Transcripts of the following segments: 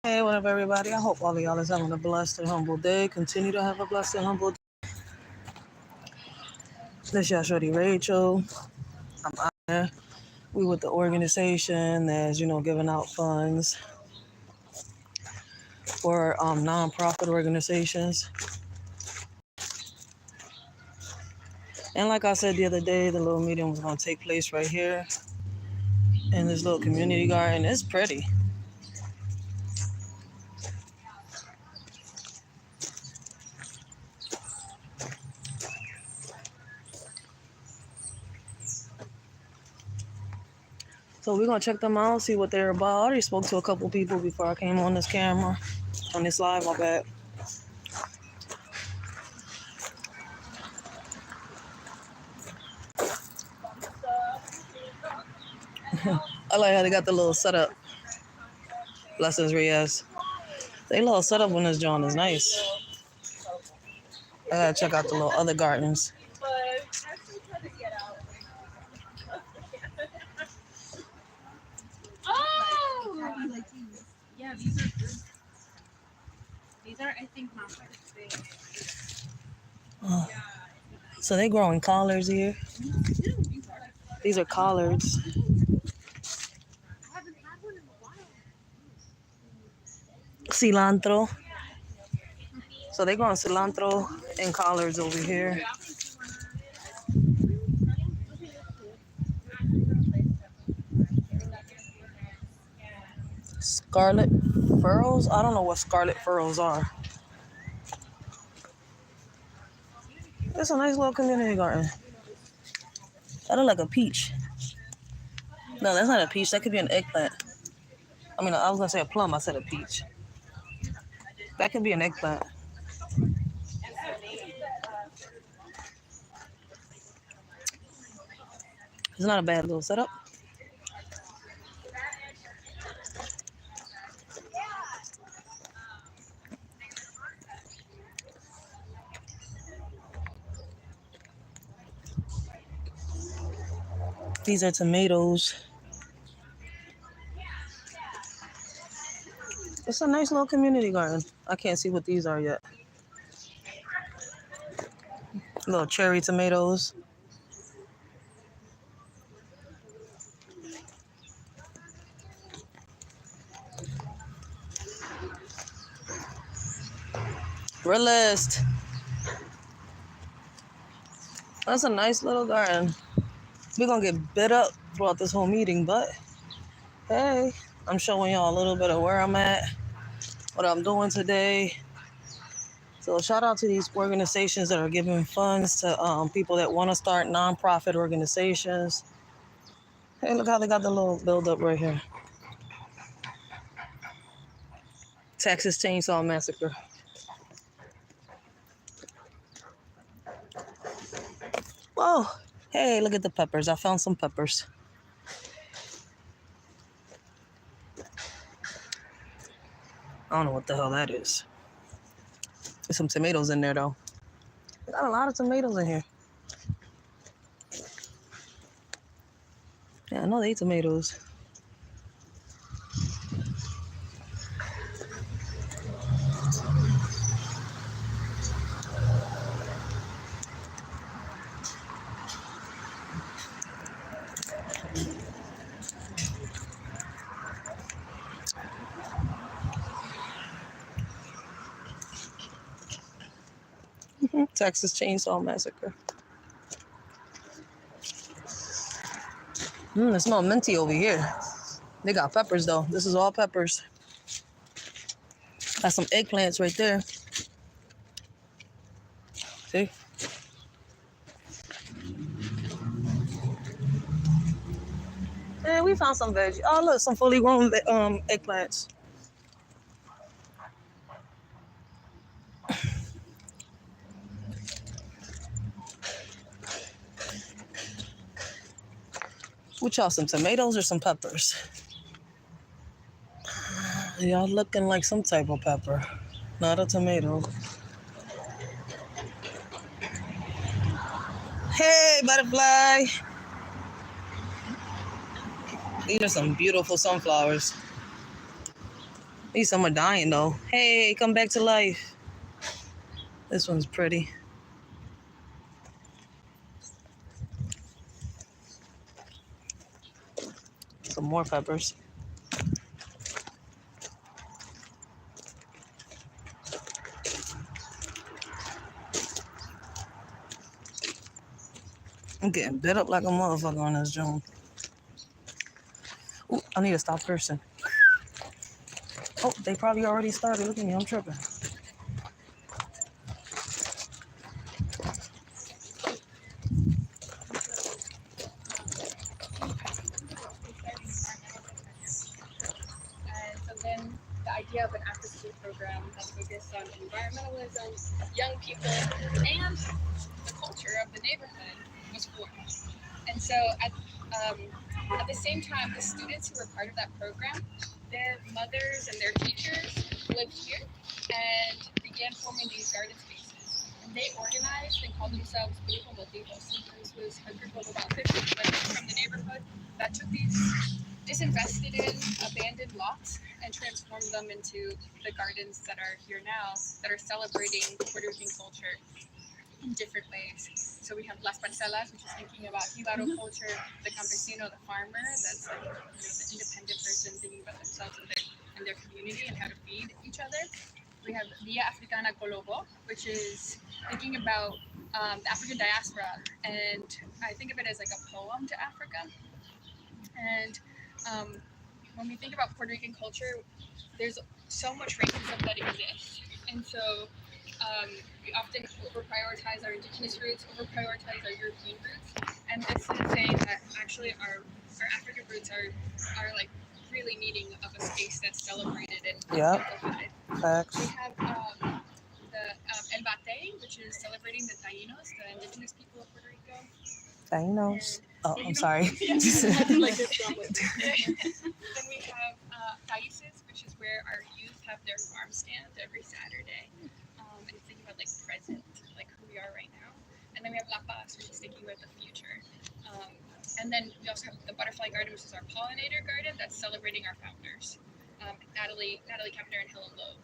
Hey, what up, everybody? I hope all of y'all is having a blessed and humble day. Continue to have a blessed and humble day. This y'all shorty Rachel. I'm out there. We with the organization that's, giving out funds for non-profit organizations. And like I said the other day, the little meeting was going to take place right here in this little community garden. It's pretty. So we're going to check them out, see what they're about. I already spoke to a couple people before I came on this camera, on this live, my bad. I like how they got the little setup. Blessings, Riaz. They little setup on this joint is nice. I gotta check out the little other gardens. Oh! Yeah, these are good. These are, I think, not big. Oh. So they growing collards here. These are collards. I haven't had one in a while. Cilantro. So they growing cilantro and collards over here. Scarlet furrows? I don't know what scarlet furrows are. It's a nice little community garden. That look like a peach. No, that's not a peach. That could be an eggplant. I mean, I was gonna say a plum. I said a peach. That could be an eggplant. It's not a bad little setup. These are tomatoes. It's a nice little community garden. I can't see what these are yet. Little cherry tomatoes. Realist. That's a nice little garden. We're gonna get bit up throughout this whole meeting, but hey, I'm showing y'all a little bit of where I'm at, what I'm doing today. So shout out to these organizations that are giving funds to people that want to start nonprofit organizations. Hey, look how they got the little build up right here. Texas Chainsaw Massacre. Whoa, hey, look at the peppers. I found some peppers. I don't know what the hell that is. There's some tomatoes in there though. Got a lot of tomatoes in here. Yeah, I know they eat tomatoes. Texas Chainsaw Massacre. It smells minty over here. They got peppers though. This is all peppers. Got some eggplants right there. See? And we found some veggies. Oh look, some fully grown eggplants. What y'all, some tomatoes or some peppers? Y'all looking like some type of pepper, not a tomato. Hey, butterfly. These are some beautiful sunflowers. These some are dying though. Hey, come back to life. This one's pretty. Some more peppers. I'm getting bit up like a motherfucker on this joint. Ooh, I need to stop cursing. Oh, they probably already started. Look at me, I'm tripping. And so then the idea of an after-school program that's focused on environmentalism, young people, and the culture of the neighborhood was formed. And so at the same time, the students who were part of that program, their mothers and their teachers lived here and began forming these garden spaces. And they organized and called themselves Grupo Motivo. So this was a group of about 50 women from the neighborhood that took these disinvested in, abandoned lots and transformed them into the gardens that are here now, that are celebrating Puerto Rican culture in different ways. So we have Las Parcelas, which is thinking about Jibaro culture, the campesino, the farmer, that's like, the independent person thinking about themselves and their community and how to feed each other. We have Via Africana Colobo, which is thinking about the African diaspora, and I think of it as like a poem to Africa. And when we think about Puerto Rican culture, there's so much racism that exists, and so we often over-prioritize our indigenous roots, over-prioritize our European roots, and this is saying that actually our African roots are like really needing of a space that's celebrated and amplified. Facts. We have the El Bate, which is celebrating the Taínos, the indigenous people of Puerto Rico. Taínos. Oh, I'm sorry. Like this problem. Then we have Países, which is where our youth have their farm stand every Saturday. And it's thinking about like present, like who we are right now. And then we have La Paz, which is thinking about the future. And then we also have the Butterfly Garden, which is our pollinator garden that's celebrating our founders, Natalie Kepner and Helen Loeb.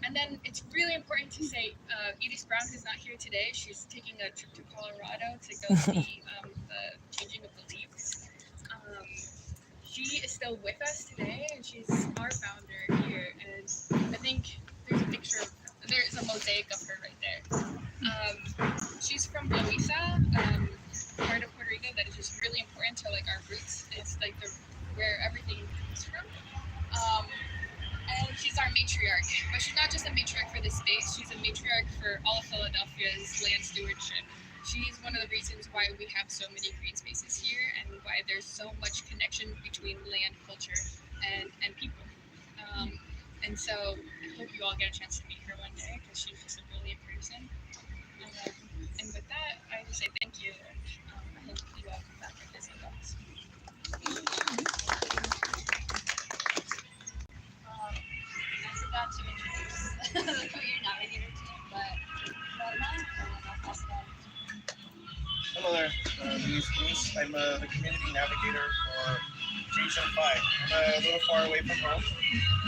And then it's really important to say Edith Brown, who's not here today, she's taking a trip to Colorado to go see the changing of the leaves. She is still with us today, and she's our founder here. And I think there's a mosaic of her right there. She's from Loíza, part of Puerto Rico that is just really important to like our roots. It's like where everything comes from. And she's our matriarch, but she's not just a matriarch for this space, she's a matriarch for all of Philadelphia's land stewardship. She's one of the reasons why we have so many green spaces here and why there's so much connection between land, culture, and people. And so I hope you all get a chance to meet her one day because she's just a brilliant person. And with that, I just say thank you, and I hope you all come back and visit us. I forgot to introduce who your navigator team, but Norma, and I'll pass it on. Hello there, my name is Luis. I'm the community navigator for Region 5. I'm a little far away from home.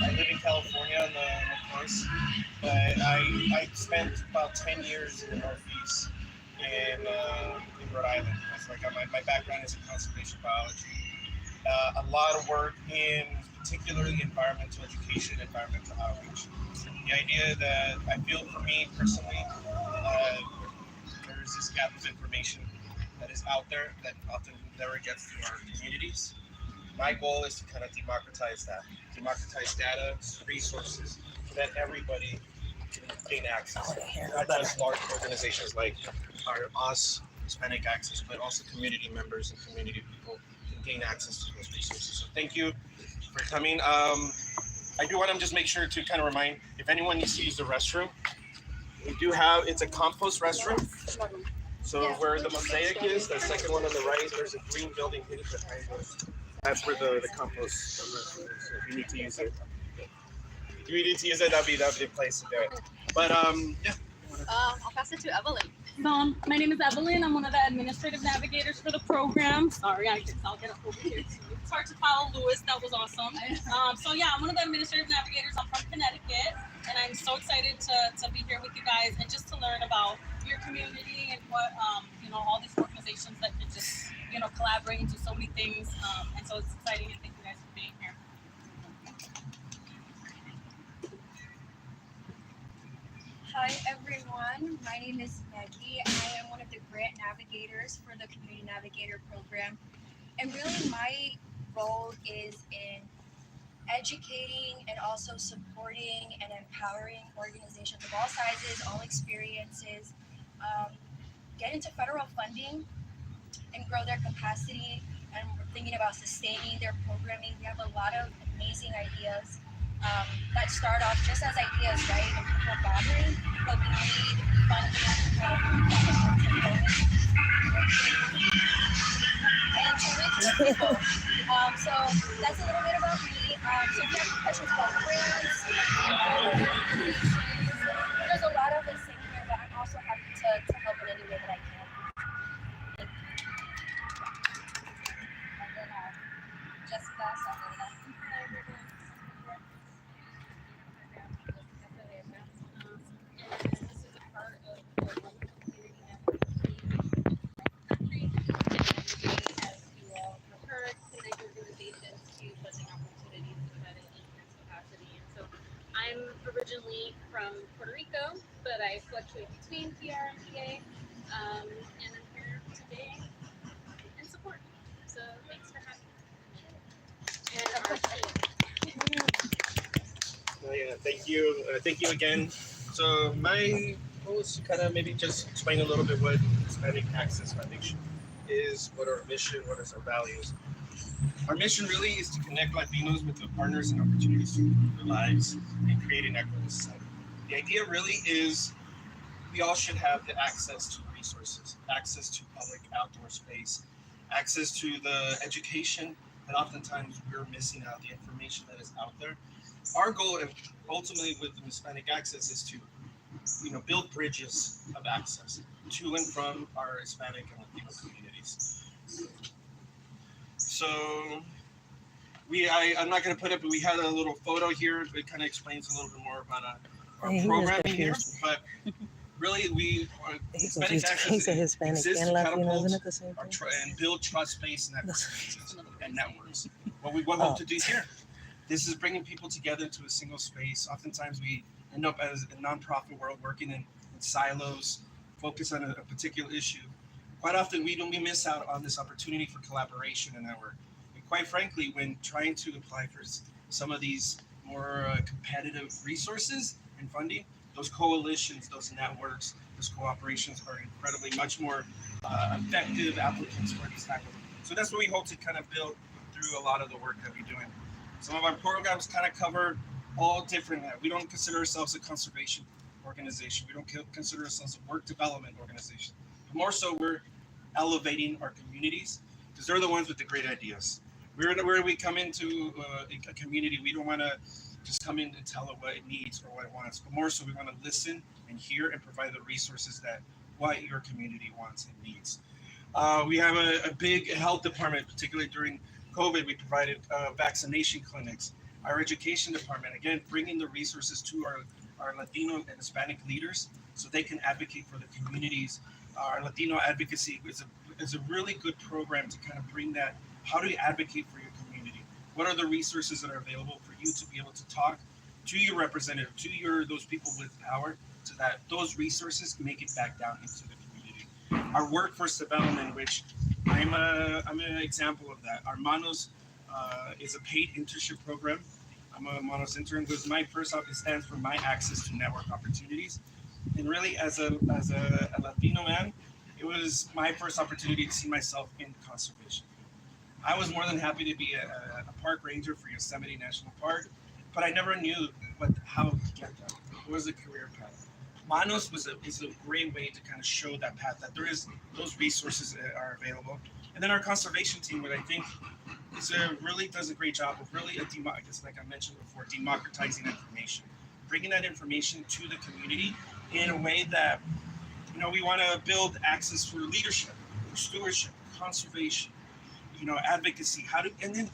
I live in California on the coast, but I spent about 10 years in the Northeast in Rhode Island. That's like my background is in conservation biology. A lot of work in particularly environmental education, environmental outreach. The idea that I feel for me personally, there's this gap of information that is out there that often never gets to our communities. My goal is to kind of democratize data, resources, so that everybody can gain access. Not just large organizations like us, Hispanic Access, but also community members and community people can gain access to those resources. So thank you for coming. I do want to just make sure to kind of remind, if anyone needs to use the restroom, we do have, it's a compost restroom. So where the mosaic is, the second one on the right, there's a green building hidden behind us. That's where the compost restroom is. So if you need to use it, that'd be the place to do it. But yeah. I'll pass it to Evelyn. So, my name is Evelyn. I'm one of the administrative navigators for the program. Sorry, I'll get up over here too. It's hard to follow Lewis. That was awesome. So yeah, I'm one of the administrative navigators. I'm from Connecticut, and I'm so excited to be here with you guys and just to learn about your community and what all these organizations that can just collaborate and do so many things. And so it's exciting, and thank you guys for being here. Hi everyone, my name is Maggie. I am one of the grant navigators for the Community Navigator program. And really my role is in educating and also supporting and empowering organizations of all sizes, all experiences, get into federal funding and grow their capacity. And we're thinking about sustaining their programming. We have a lot of amazing ideas that start off just as ideas, right? And people bothering, but we need funding and to reach people. So that's a little bit about me. So if you have questions about grants, there's a lot of us in here, but I'm also happy to help in any way that I can. And then Jessica, This is a part of the community network country, and as you all have heard, connect organizations to funding opportunities embedded in grants capacity. And so I'm originally from Puerto Rico, but I fluctuate between PR and PA, and I'm here today in support. So thanks for having me. And our team. Yeah, thank you again. So my goal is to kind of maybe just explain a little bit what Hispanic Access Foundation is, what our mission, what is our values. Our mission really is to connect Latinos with the partners and opportunities to improve their lives and create an equitable society. The idea really is we all should have the access to resources, access to public outdoor space, access to the education that oftentimes we're missing out, the information that is out there. Our goal, ultimately, with Hispanic Access, is to, build bridges of access to and from our Hispanic and Latino communities. So, I'm not going to put it, but we had a little photo here. It kind of explains a little bit more about our programming here. But really, Hispanic Access exists to catapult and build trust-based networks. What we hope to do here. This is bringing people together to a single space. Oftentimes we end up as a nonprofit world working in silos, focus on a particular issue. Quite often we miss out on this opportunity for collaboration and network. And quite frankly, when trying to apply for some of these more competitive resources and funding, those coalitions, those networks, those cooperations are incredibly much more effective applicants for these type of. So that's what we hope to kind of build through a lot of the work that we're doing. Some of our programs kind of cover all different. We don't consider ourselves a conservation organization. We don't consider ourselves a work development organization. But more so, we're elevating our communities because they're the ones with the great ideas. Where we come into a community, we don't want to just come in and tell it what it needs or what it wants, but more so we want to listen and hear and provide the resources that what your community wants and needs. We have a big health department, particularly during COVID. We provided vaccination clinics. Our education department, again, bringing the resources to our Latino and Hispanic leaders so they can advocate for the communities. Our Latino advocacy is a really good program to kind of bring that. How do you advocate for your community? What are the resources that are available for you to be able to talk to your representative, to those people with power, so that those resources make it back down into the community. Our workforce development, which I'm an example of that. Our Manos is a paid internship program. I'm a Manos intern because my first off, it stands for my access to network opportunities. And really, as a Latino man, it was my first opportunity to see myself in conservation. I was more than happy to be a park ranger for Yosemite National Park, but I never knew how to get there. It was a career path. Manos is a great way to kind of show that path, that there is those resources that are available. And then our conservation team, what I think really does a great job of really, just like I mentioned before, democratizing information, bringing that information to the community in a way that We want to build access for leadership, for stewardship, conservation, advocacy, and then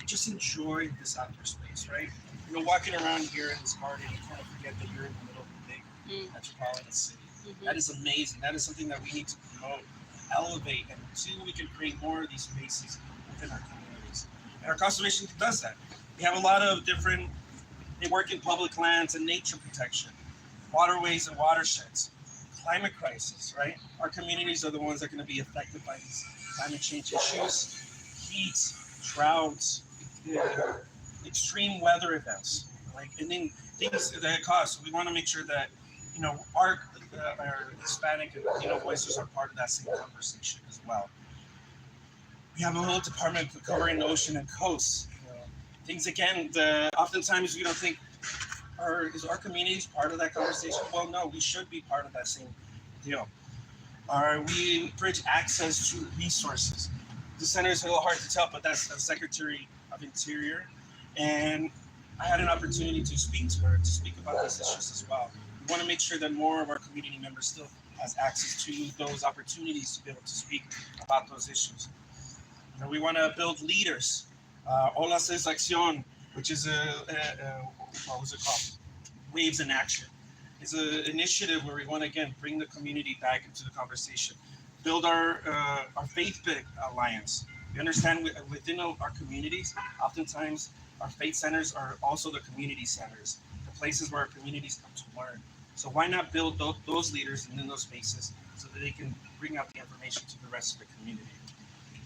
just enjoy this outdoor space, right? Walking around here in this garden, you kind of forget that you're in the middle of a big metropolitan city. That is amazing. That is something that we need to promote, elevate, and see we can create more of these spaces within our communities. And our conservation does that. We have a lot of they work in public lands and nature protection, waterways and watersheds, climate crisis, right? Our communities are the ones that are going to be affected by these climate change issues, heat, droughts, extreme weather events, and then things that cost. So we want to make sure that, our Hispanic and Latino voices are part of that same conversation as well. We have a whole department covering the ocean and coasts. Things again, oftentimes we don't think, is our communities part of that conversation? Well, no, we should be part of that same deal. We bridge access to resources. The center is a little hard to tell, but that's the Secretary of Interior. And I had an opportunity to speak to her, to speak about these issues as well. We want to make sure that more of our community members still has access to those opportunities to be able to speak about those issues. We want to build leaders. Olas es Acción, which is what was it called? Waves in Action. It's an initiative where we want to, again, bring the community back into the conversation. Build our faith alliance. We understand within our communities, oftentimes our faith centers are also the community centers, the places where our communities come to learn. So why not build those leaders in those spaces so that they can bring out the information to the rest of the community?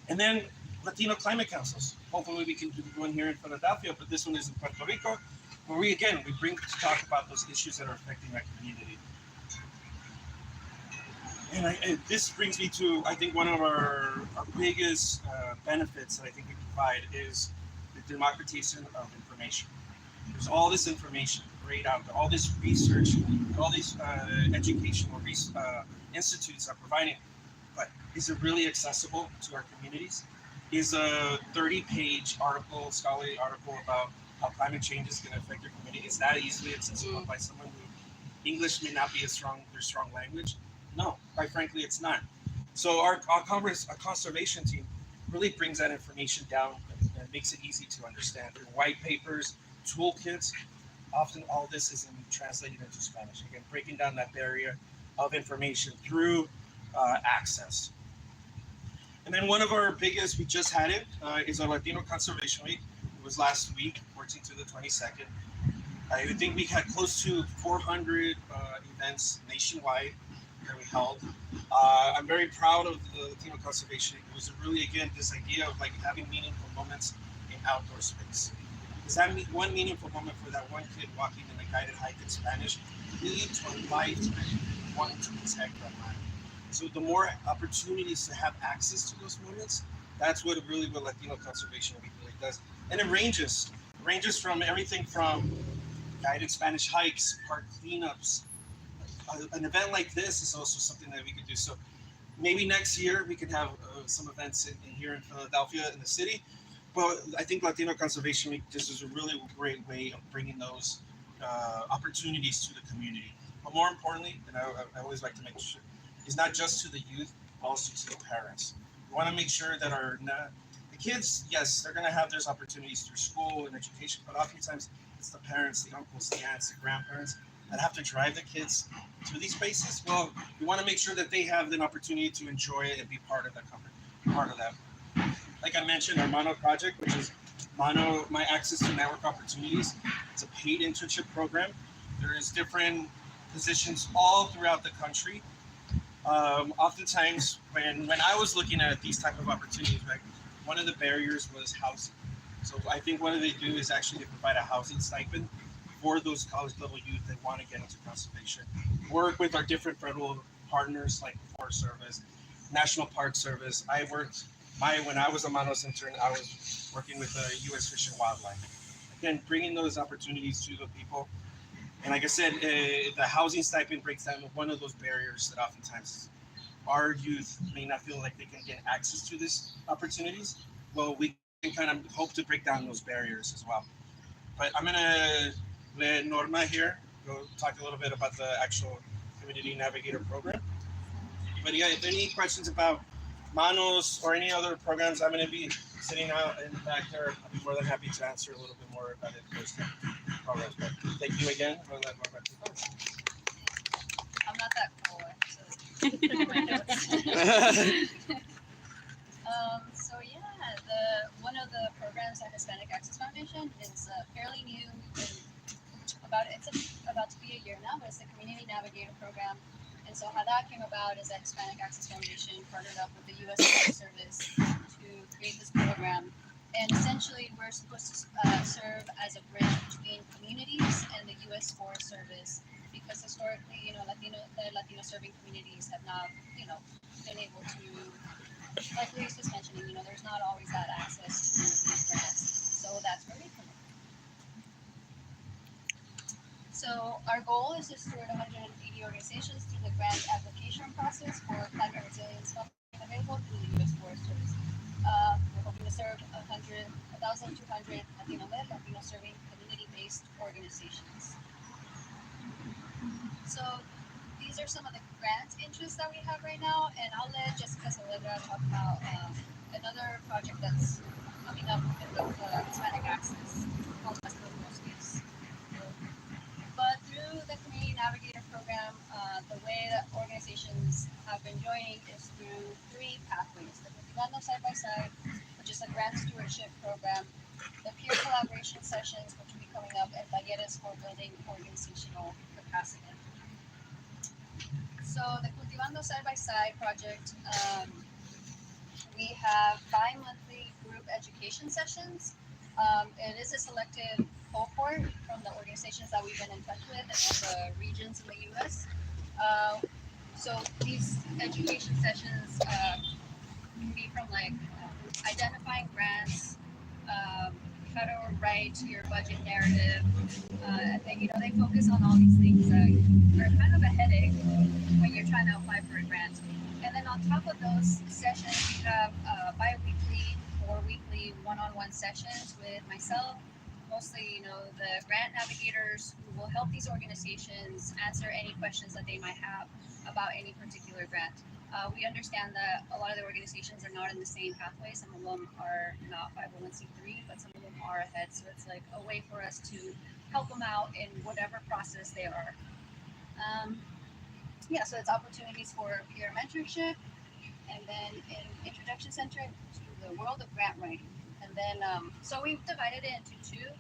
And then Latino climate councils. Hopefully we can do one here in Philadelphia, but this one is in Puerto Rico, where we bring to talk about those issues that are affecting that community. And this brings me to, I think, one of our biggest benefits that I think we provide is the democratization of information. There's all this information great out there, all this research, all these educational institutes are providing, but is it really accessible to our communities? Is a 30-page article, scholarly article about how climate change is going to affect your community, is that easily accessible by someone who English may not be their strong language? No, quite frankly, it's not. So our conservation team really brings that information down and makes it easy to understand through white papers, toolkits. Often all this is translated into Spanish. Again, breaking down that barrier of information through access. And then one of our biggest, we just had it, is our Latino Conservation Week. It was last week, 14th to the 22nd. I think we had close to 400 events nationwide that we held. I'm very proud of the Latino Conservation. It was really, again, this idea of having meaningful moments in outdoor space. Because that one meaningful moment for that one kid walking in a guided hike in Spanish really to a lifetime wanting to protect that land. So the more opportunities to have access to those moments, that's what Latino Conservation Week really does. And it ranges from everything from guided Spanish hikes, park cleanups. An event like this is also something that we could do. So maybe next year we could have some events here in Philadelphia in the city. Well, I think Latino Conservation Week, this is a really great way of bringing those opportunities to the community. But more importantly, and I always like to make sure, is not just to the youth, but also to the parents. We want to make sure that the kids, yes, they're going to have those opportunities through school and education, but oftentimes it's the parents, the uncles, the aunts, the grandparents that have to drive the kids to these spaces. Well, we want to make sure that they have an opportunity to enjoy it and be part of that company, part of that. Like I mentioned, our Mono project, which is My Access to Network Opportunities. It's a paid internship program. There is different positions all throughout the country. Oftentimes, when I was looking at these type of opportunities, one of the barriers was housing. So I think what they do is actually provide a housing stipend for those college level youth that want to get into conservation. Work with our different federal partners like the Forest Service, National Park Service. When I was a Manos intern, I was working with the U.S. Fish and Wildlife. Again, bringing those opportunities to the people. And like I said, the housing stipend breaks down one of those barriers that oftentimes our youth may not feel like they can get access to these opportunities. Well, we can kind of hope to break down those barriers as well. But I'm going to let Norma here go talk a little bit about the actual Community Navigator program. But yeah, if any questions about Manos or any other programs, I'm going to be sitting out in the back there. I'll be more than happy to answer a little bit more about it, those programs. But thank you again for that. I'm not that cool. So yeah, one of the programs at Hispanic Access Foundation is fairly new. It's about to be a year now, but it's the Community Navigator program. And so how that came about is that Hispanic Access Foundation partnered up with the U.S. Forest Service to create this program. And essentially, we're supposed to serve as a bridge between communities and the U.S. Forest Service, because historically, Latino serving communities have not, been able to, like Luis was mentioning, there's not always that access to these grants. So that's where we come in. So our goal is to steward 180 organizations through the grant application process for climate resilience funding available through the U.S. Forest Service. We're hoping to serve 1,200 Latino-led, Latino-serving community-based organizations. So these are some of the grant interests that we have right now, and I'll let Jessica Saavedra talk about another project that's coming up with Hispanic Access called West Coast Gifts. But through the Community Navigator program, the way that organizations have been joining is through 3 pathways: the Cultivando Side by Side, which is a grant stewardship program, the peer collaboration sessions, which will be coming up, and talleres for building organizational capacity. So the Cultivando Side by Side project, we have bi-monthly group education sessions. It is a selected cohort from the organizations that we've been in touch with and all the regions in the U.S. So these education sessions can be from identifying grants, how to write your budget narrative, and then they focus on all these things that are kind of a headache when you're trying to apply for a grant. And then on top of those sessions, we have bi-weekly or weekly one-on-one sessions with myself, mostly, the grant navigators who will help these organizations answer any questions that they might have about any particular grant. We understand that a lot of the organizations are not in the same pathway. Some of them are not 501c3, but some of them are ahead. So it's like a way for us to help them out in whatever process they are. So it's opportunities for peer mentorship, and then an introduction center to the world of grant writing. And then, so we've divided it into 2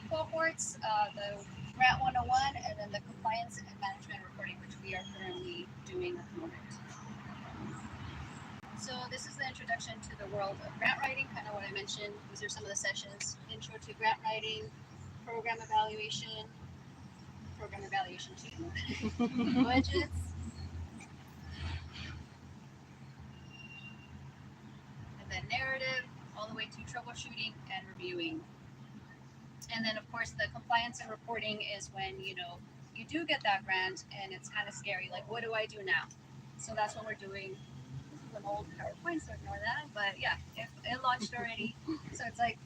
cohorts, the Grant 101 and then the Compliance and Management Reporting, which we are currently doing at the moment. So this is the introduction to the world of grant writing, kind of what I mentioned. These are some of the sessions: intro to grant writing, program evaluation 2, budgets, and then narrative, all the way to troubleshooting and reviewing. And then, of course, the compliance and reporting is when, you do get that grant and it's kind of scary. Like, what do I do now? So that's what we're doing. This is an old PowerPoint, so ignore that. But yeah, it launched already. So it's like,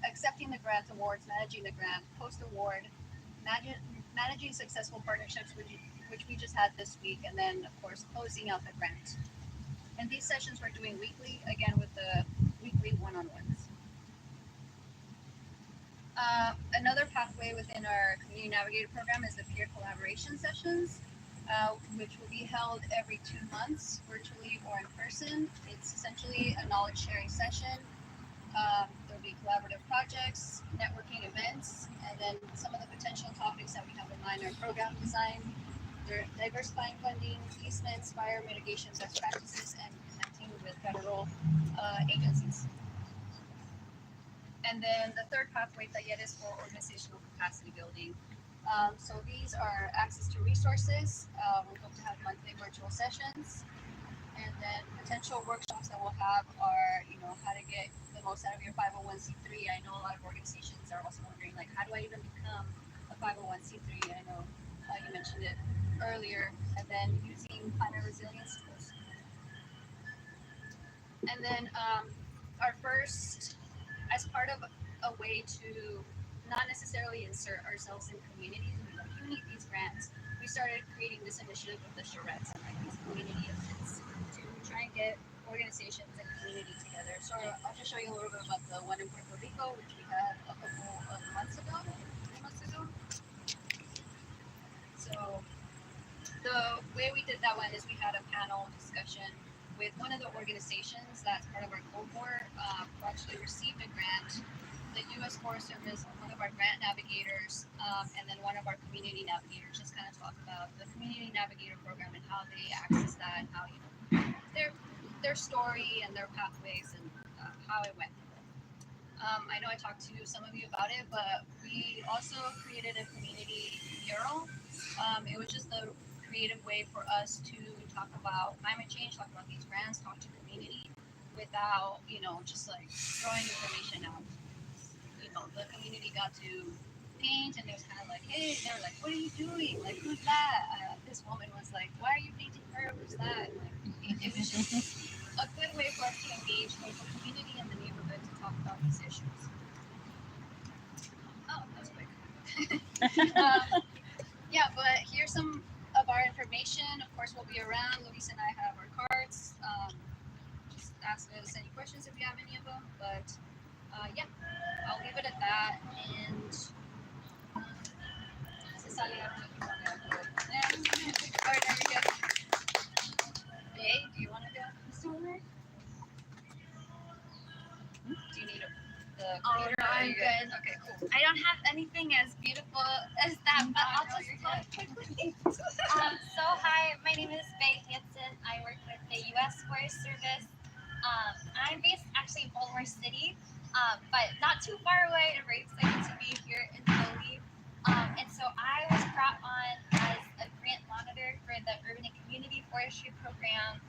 accepting the grant awards, managing the grant, post-award, managing successful partnerships, which we just had this week, and then, of course, closing out the grant. And these sessions we're doing weekly, again, with the weekly one-on-ones. Another pathway within our Community Navigator program is the peer collaboration sessions, which will be held every 2 months, virtually or in person. It's essentially a knowledge sharing session. There'll be collaborative projects, networking events, and then some of the potential topics that we have in mind are program design, diversifying funding, easements, fire mitigation best practices, and connecting with federal agencies. And then the third pathway, talleres for organizational capacity building. So these are access to resources. We hope to have monthly virtual sessions. And then potential workshops that we'll have are, how to get the most out of your 501c3. I know a lot of organizations are also wondering, how do I even become a 501c3? I know you mentioned it earlier. And then using climate resilience tools. And then our first, as part of a way to not necessarily insert ourselves in communities, we need these grants. We started creating this initiative with the charrettes and these community events. try and get organizations and community together. So I'll just show you a little bit about the one in Puerto Rico, which we had a couple of months ago, 3 months ago. So the way we did that one is we had a panel discussion with one of the organizations that's part of our cohort, who actually received a grant, the U.S. Forest Service, one of our grant navigators, and then one of our community navigators just kind of talk about the community navigator program and how they access that, and how their story and their pathways and how it went. I know I talked to some of you about it, but we also created a community mural. It was just a creative way for us to talk about climate change, talk about these grants, talk to the community without, just like throwing information out. The community got to paint, and it was kind of like, hey, they were like, what are you doing? Like, who's that? This woman was like, why are you painting her? Who's that? Like, it was just a good way for us to engage with the community and the neighborhood to talk about these issues. Oh, that was quick. Yeah, but here's some of our information. Of course, we'll be around. Luis and I have our cards. Just ask us any questions if you have any of them. But yeah, I'll leave it at that. And Cecilia, all right, there we go. Hey, do you want to go? Do you need the computer? no, I'm good. Okay, cool. I don't have anything as beautiful as that, but I'll just talk quickly. So hi, my name is Faye Hansen. I work with the U.S. Forest Service. I'm based actually in Baltimore City, but not too far away. I'm very excited to be here in Philly. And so I was brought on as a grant monitor for the Urban and Community Forestry Program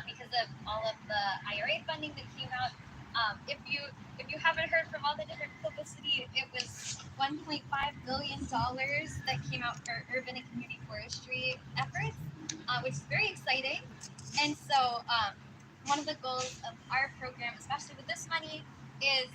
because of all of the IRA funding that came out. If you haven't heard from all the different publicity, it was $1.5 billion that came out for urban and community forestry efforts, which is very exciting. And so one of the goals of our program, especially with this money, is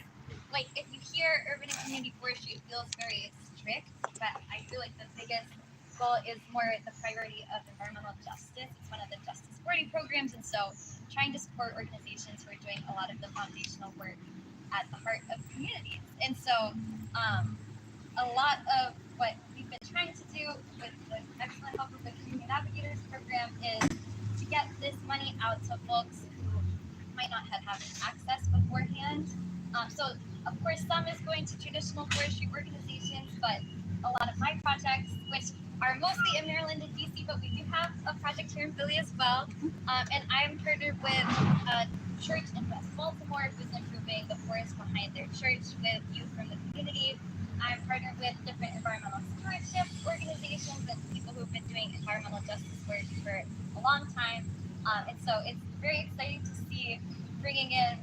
like if you hear urban and community forestry, it feels very strict, but I feel like the biggest goal is more the priority of environmental justice. It's one of the justice supporting programs, and so trying to support organizations who are doing a lot of the foundational work at the heart of communities. And so a lot of what we've been trying to do with the excellent help of the Community Navigators program is to get this money out to folks who might not have had access beforehand. So of course some is going to traditional forestry organizations, but a lot of my projects, which are mostly in Maryland and DC, but we do have a project here in Philly as well. And I'm partnered with a church in West Baltimore who's improving the forest behind their church with youth from the community. I'm partnered with different environmental stewardship organizations and people who've been doing environmental justice work for a long time. And so it's very exciting to see bringing in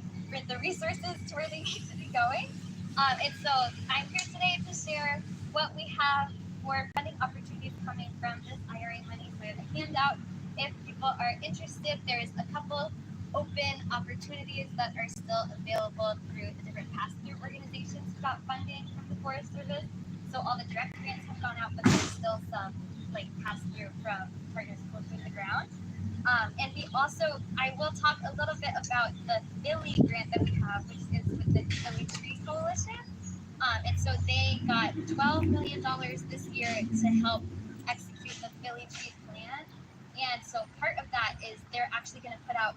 the resources to where they need to be going. And so I'm here today to share what we have for funding opportunities coming from this IRA money. So I have a handout. If people are interested, there's a couple open opportunities that are still available through the different pass-through organizations who got funding from the Forest Service. So all the direct grants have gone out, but there's still some like pass-through from partners close to the ground. And we also, I will talk a little bit about the Philly grant that we have, which is with the Philly Tree Coalition. And so they got $12 million this year to help execute the Philly Tree Plan. And so part of that is they're actually going to put out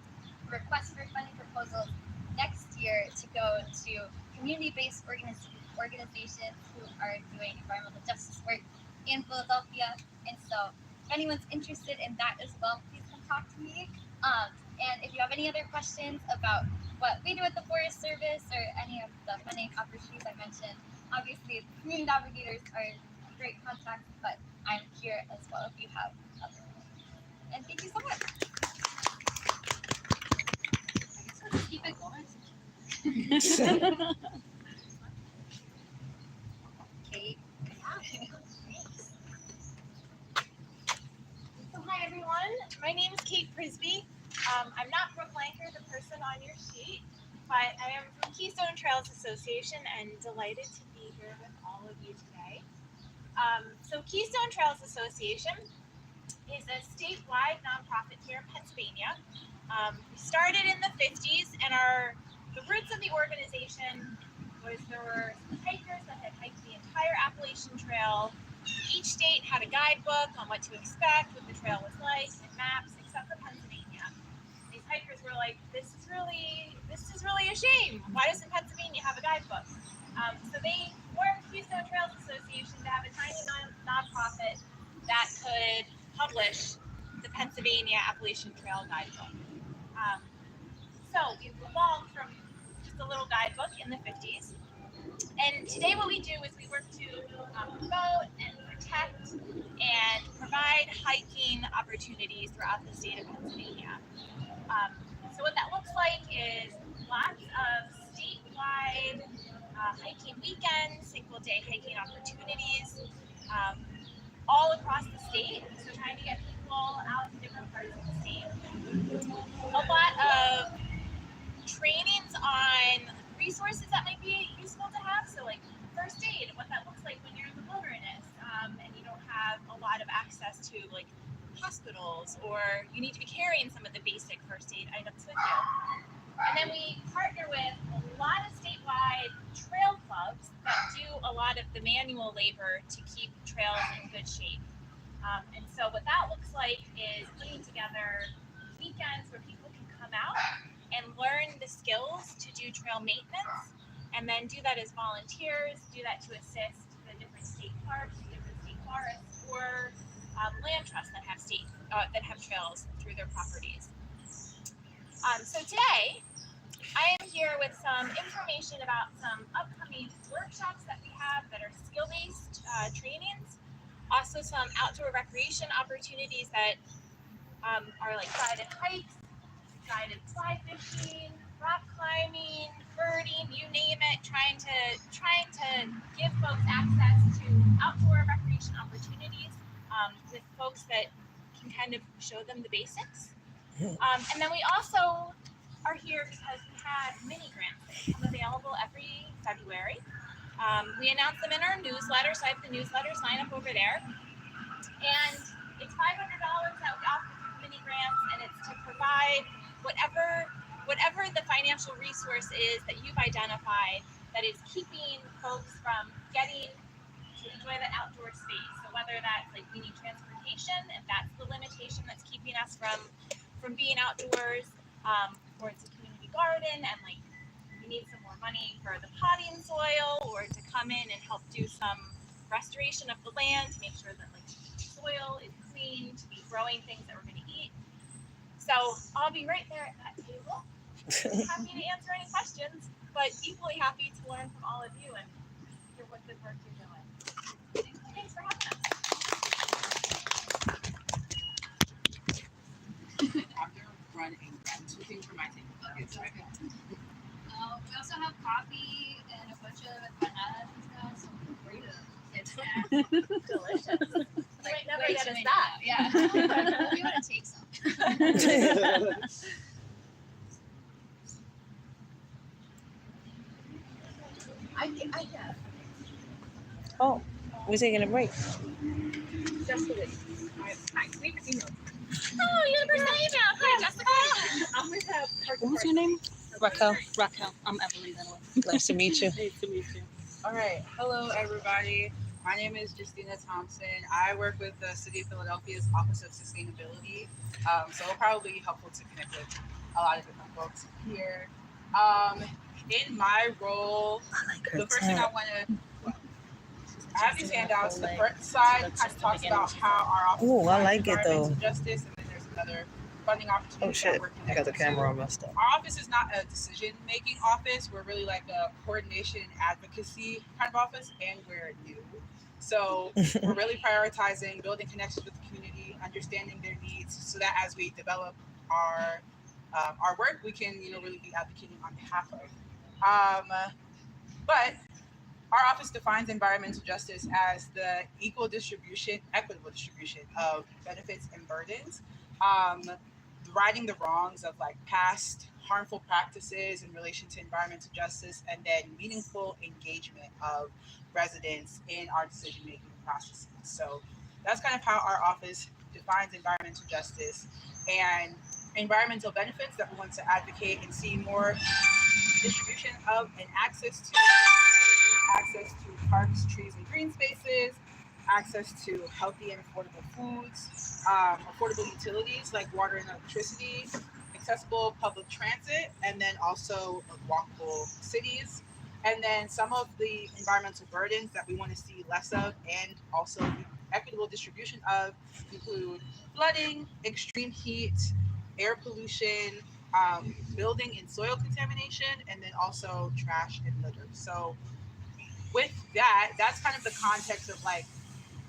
requests for funding proposals next year to go to community-based organizations who are doing environmental justice work in Philadelphia. And so if anyone's interested in that as well, please come talk to me. And if you have any other questions about what we do at the Forest Service or any of the funding opportunities I mentioned, obviously community navigators are great contacts, but I'm here as well if you have other questions. And thank you so much. I guess we'll just keep it going. Kate. So hi everyone, my name is Kate Prisby. I'm not Brooke Lanker, the person on your sheet, but I am from Keystone Trails Association and delighted to be here with all of you today. So Keystone Trails Association is a statewide nonprofit here in Pennsylvania. We started in the 50s, and the roots of the organization was there were hikers that had hiked the entire Appalachian Trail. Each state had a guidebook on what to expect, what the trail was like, and maps, except for Pennsylvania. These hikers were like, this is really a shame. Why doesn't Pennsylvania have a guidebook? So they formed Keystone Trails Association to have a tiny nonprofit that could publish the Pennsylvania Appalachian Trail Guidebook. So we've evolved from just a little guidebook in the 50s. And today what we do is we work to promote and protect and provide hiking opportunities throughout the state of Pennsylvania. So what that looks like is lots of statewide hiking weekends, single day hiking opportunities, all across the state. So trying to get people out to different parts of the state. A lot of trainings on resources that might be useful to have. So like first aid, what that looks like when you're in the wilderness, and you don't have a lot of access to like hospitals, or you need to be carrying some of the basic first aid items with you. And then we partner with a lot of statewide trail clubs that do a lot of the manual labor to keep trails in good shape. And so what that looks like is putting together weekends where people can come out and learn the skills to do trail maintenance, and then do that as volunteers, do that to assist the different state parks, different state forests, or land trusts that have trails through their properties. So today, I am here with some information about some upcoming workshops that we have that are skill-based trainings. Also some outdoor recreation opportunities that are like guided hikes, guided fly fishing, rock climbing, birding, you name it, trying to give folks access to outdoor recreation opportunities with folks that can kind of show them the basics. And then we also are here because we had mini grants that become available every February. We announce them in our newsletter, so I have the newsletter, sign up over there. And it's $500 that we offer through mini grants, and it's to provide whatever the financial resource is that you've identified that is keeping folks from getting to enjoy that outdoor space. So whether that's like we need transportation, if that's the limitation that's keeping us from being outdoors, or it's a community garden and like we need some more money for the potting soil, or to come in and help do some restoration of the land to make sure that like soil is clean to be growing things that we're going to eat. So I'll be right there at that table, happy to answer any questions, but equally happy to learn from all of you and hear what good work you're doing. Thanks for having us. I'm gonna run a two things for my table. We also have coffee and a bunch of empanadas and stuff, so feel free to get snacks. Delicious. You might never way get too a many stop. now. Yeah. We want to take some. I guess. Oh, we're taking a break. Just the way. Hi, leave your email. Oh, you're the person I emailed. Hi, Jessica. I'm with What's your name? Raquel. Raquel. I'm Evelyn, by the way. Nice to meet you. Nice to meet you. All right. Hello, everybody. My name is Justina Thompson. I work with the City of Philadelphia's Office of Sustainability. So it'll probably be helpful to connect with a lot of different folks here. In my role, the first thing I want to, I have these handouts. The first side kind of talks about how our office Ooh, I provides like it, though. environmental justice, and then there's another funding opportunity Oh shit, that we're I connected got the camera to. on my stuff. Our office is not a decision-making office. We're really like a coordination and advocacy kind of office, and we're new. So we're really prioritizing building connections with the community, understanding their needs, so that as we develop our work, we can really be advocating on behalf of. But our office defines environmental justice as the equitable distribution of benefits and burdens, righting the wrongs of like past harmful practices in relation to environmental justice, and then meaningful engagement of residents in our decision-making processes. So that's kind of how our office defines environmental justice and environmental benefits that we want to advocate and see more distribution of and access to parks, trees, and green spaces, access to healthy and affordable foods, affordable utilities like water and electricity, accessible public transit, and then also walkable cities. And then some of the environmental burdens that we want to see less of and also the equitable distribution of include flooding, extreme heat, air pollution, building and soil contamination, and then also trash and litter. So with that, that's kind of the context of like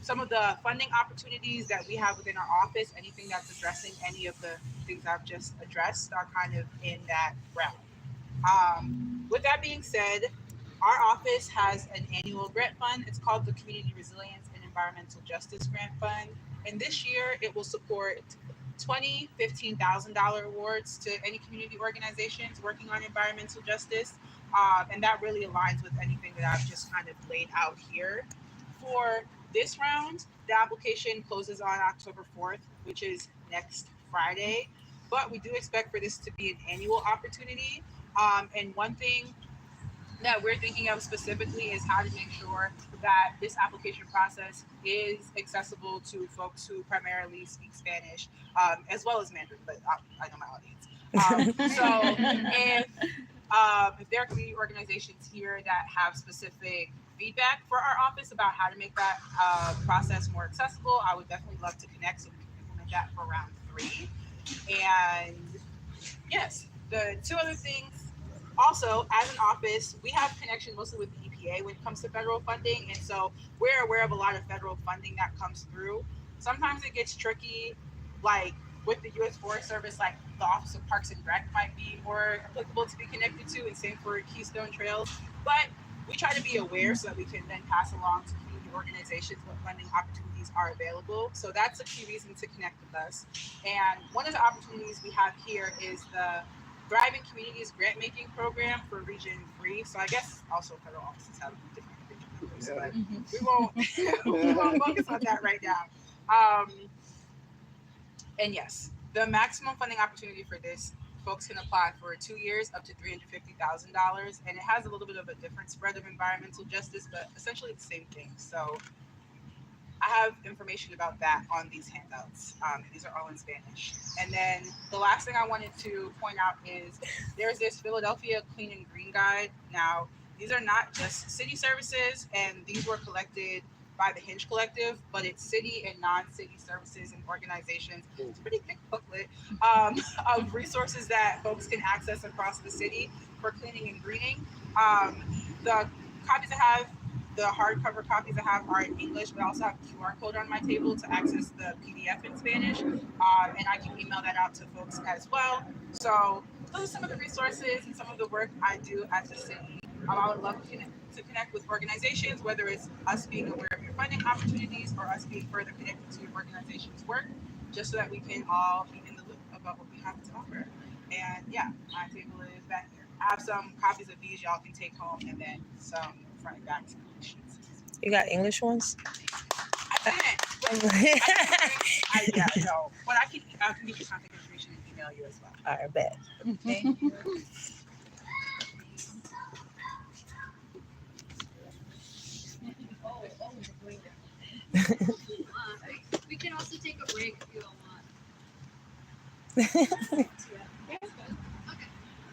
some of the funding opportunities that we have within our office. Anything that's addressing any of the things I've just addressed are kind of in that realm. With that being said, our office has an annual grant fund. It's called the Community Resilience and Environmental Justice Grant Fund. And this year it will support 20 $15,000 awards to any community organizations working on environmental justice. And that really aligns with anything that I've just kind of laid out here. For this round, the application closes on October 4th, which is next Friday. But we do expect for this to be an annual opportunity. And one thing that we're thinking of specifically is how to make sure that this application process is accessible to folks who primarily speak Spanish, as well as Mandarin, but I know my audience. So if there are community organizations here that have specific feedback for our office about how to make that process more accessible, I would definitely love to connect so we can implement that for round 3. And yes, the two other things. Also, as an office, we have connection mostly with the EPA when it comes to federal funding. And so we're aware of a lot of federal funding that comes through. Sometimes it gets tricky, like with the U.S. Forest Service, like the Office of Parks and Rec might be more applicable to be connected to, and same for Keystone Trails. But we try to be aware so that we can then pass along to community organizations what funding opportunities are available. So that's a key reason to connect with us. And one of the opportunities we have here is the Thriving Communities Grant Making Program for Region 3. So I guess also federal offices have different regions, but we won't focus on that right now. And yes, the maximum funding opportunity for this, folks can apply for 2 years up to $350,000, and it has a little bit of a different spread of environmental justice, but essentially the same thing. So I have information about that on these handouts. These are all in Spanish. And then the last thing I wanted to point out is there's this Philadelphia Clean and Green Guide. Now, these are not just city services, and these were collected by the Hinge Collective, but it's city and non-city services and organizations. It's a pretty thick booklet of resources that folks can access across the city for cleaning and greening. The copies I have, the hardcover copies I have are in English, but I also have a QR code on my table to access the PDF in Spanish, and I can email that out to folks as well. So those are some of the resources and some of the work I do at the city. I would love to connect with organizations, whether it's us being aware of your funding opportunities or us being further connected to your organization's work, just so that we can all be in the loop about what we have to offer. And yeah, my table is back here. I have some copies of these y'all can take home, and then some front and back sheets. You got English ones? I didn't. Yeah, no. But I can get your contact information and email you as well. All right, bet. Thank you. We can also take a break if you don't want.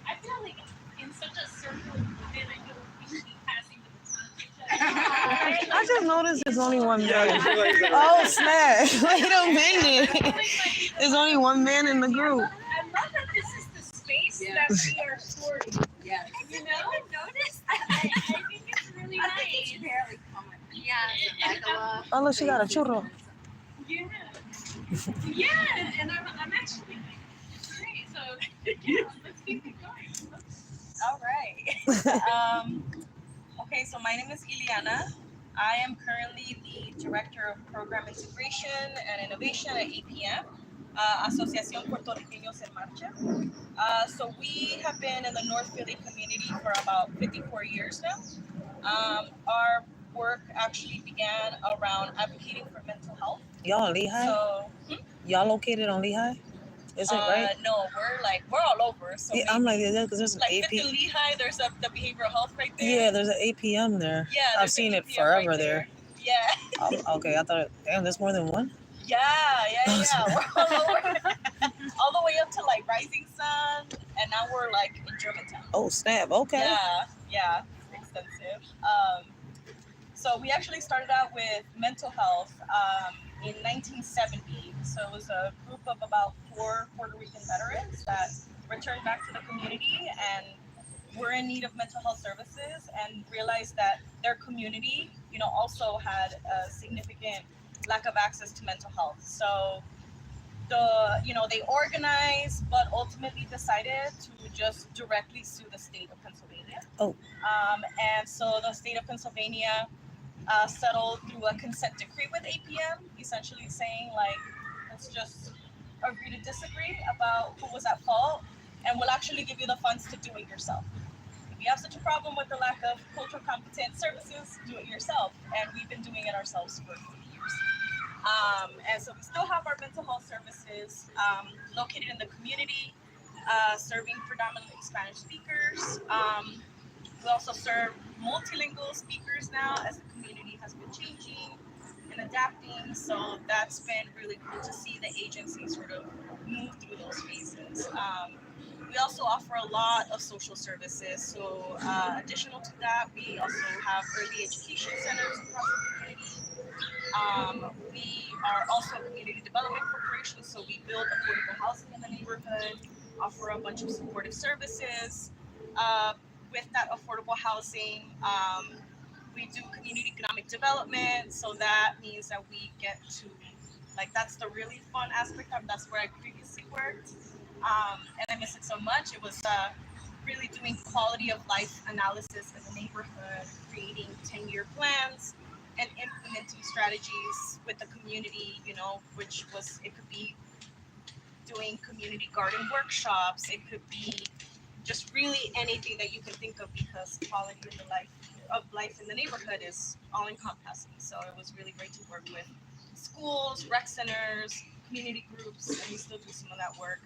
I feel like in such a circle, then I know we should be passing the baton to each other. I just noticed there's only one man. Oh, snap. Wait a minute. There's only one man in the group. I love that this is the space that we are sorting. Yes. You know, I've noticed that. I think it's really I think it's nice. barely common. Yeah, like a lot. Oh, look, she got a churro. Yeah. Yeah, and I'm actually it's great. So yeah, let's keep it going. All right. Okay, so my name is Ileana. I am currently the Director of Program Integration and Innovation at APM, Asociación Puertorriqueños en Marcha. So we have been in the North Philly community for about 54 years now. Our work actually began around advocating for mental health. Y'all, Lehigh? So, Y'all located on Lehigh? Is it right? No, we're all over. So Yeah, I'm like, maybe yeah, because there's an like Fifth AP. and Lehigh, there's the behavioral health right there. Yeah, there's an APM there. Yeah, I've there's seen an it APM forever right there. Yeah. Okay, I thought, damn, there's more than one? Yeah. We're all over. All the way up to like Rising Sun, and now we're like in Germantown. Oh, snap. Okay. Yeah, extensive. So we actually started out with mental health in 1970. So it was a group of about 4 Puerto Rican veterans that returned back to the community and were in need of mental health services and realized that their community, also had a significant lack of access to mental health. So they organized, but ultimately decided to just directly sue the state of Pennsylvania. Oh. And so the state of Pennsylvania settled through a consent decree with APM, essentially saying like, let's just agree to disagree about who was at fault, and we'll actually give you the funds to do it yourself. If you have such a problem with the lack of cultural competent services, do it yourself. And we've been doing it ourselves for years. And so we still have our mental health services located in the community, serving predominantly Spanish speakers. We also serve multilingual speakers now as the community has been changing and adapting. So that's been really cool to see the agency sort of move through those phases. We also offer a lot of social services. So additional to that, we also have early education centers across the community. We are also a community development corporation, so we build affordable housing in the neighborhood, offer a bunch of supportive services. With that affordable housing, we do community economic development, so that means that we get to, that's the really fun aspect of, that's where I previously worked, and I miss it so much. It was really doing quality of life analysis in the neighborhood, creating 10-year plans, and implementing strategies with the community, which was, it could be doing community garden workshops, it could be just really anything that you can think of, because quality of life in the neighborhood is all encompassing. So it was really great to work with schools, rec centers, community groups, and we still do some of that work.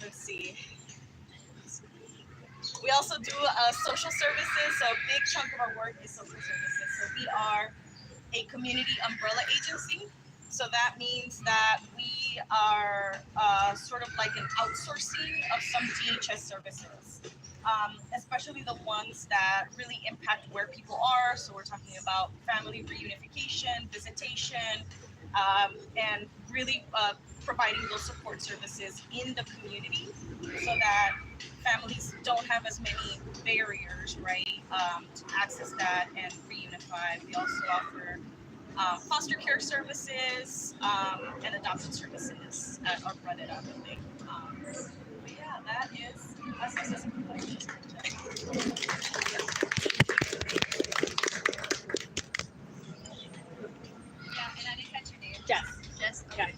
Let's see. We also do social services. So a big chunk of our work is social services. So we are a community umbrella agency. So that means that we are sort of like an outsourcing of some DHS services, especially the ones that really impact where people are. So we're talking about family reunification, visitation, and really providing those support services in the community so that families don't have as many barriers, right, to access that and reunify. We also offer foster care services and adoption services at our Breaded Out building. But yeah, that's just a quick Yeah, and I didn't catch your name. Jess. Jess. Okay.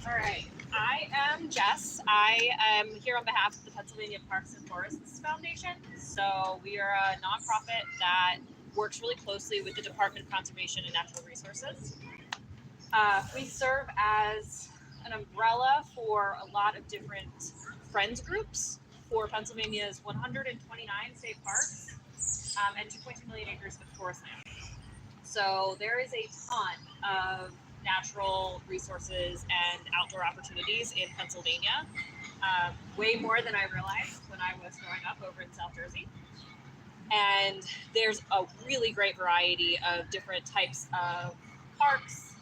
All right. I am Jess. I am here on behalf of the Pennsylvania Parks and Forests Foundation. So we are a nonprofit that works really closely with the Department of Conservation and Natural Resources. We serve as an umbrella for a lot of different friends groups for Pennsylvania's 129 state parks and 2.2 million acres of forest land. So there is a ton of natural resources and outdoor opportunities in Pennsylvania, way more than I realized when I was growing up over in South Jersey. And there's a really great variety of different types of parks.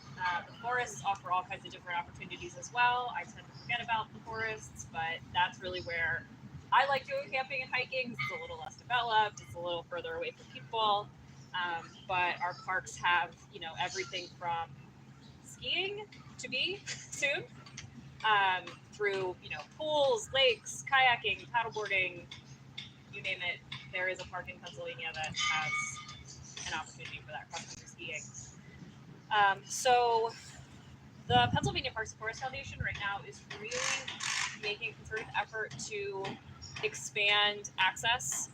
The forests offer all kinds of different opportunities as well. I tend to forget about the forests, but that's really where I like doing camping and hiking. It's a little less developed. It's a little further away from people. But our parks have, everything from skiing to be soon, through, pools, lakes, kayaking, paddleboarding, you name it. There is a park in Pennsylvania that has an opportunity for that cross-country skiing. So the Pennsylvania Parks and Forest Foundation right now is really making a concerted effort to expand access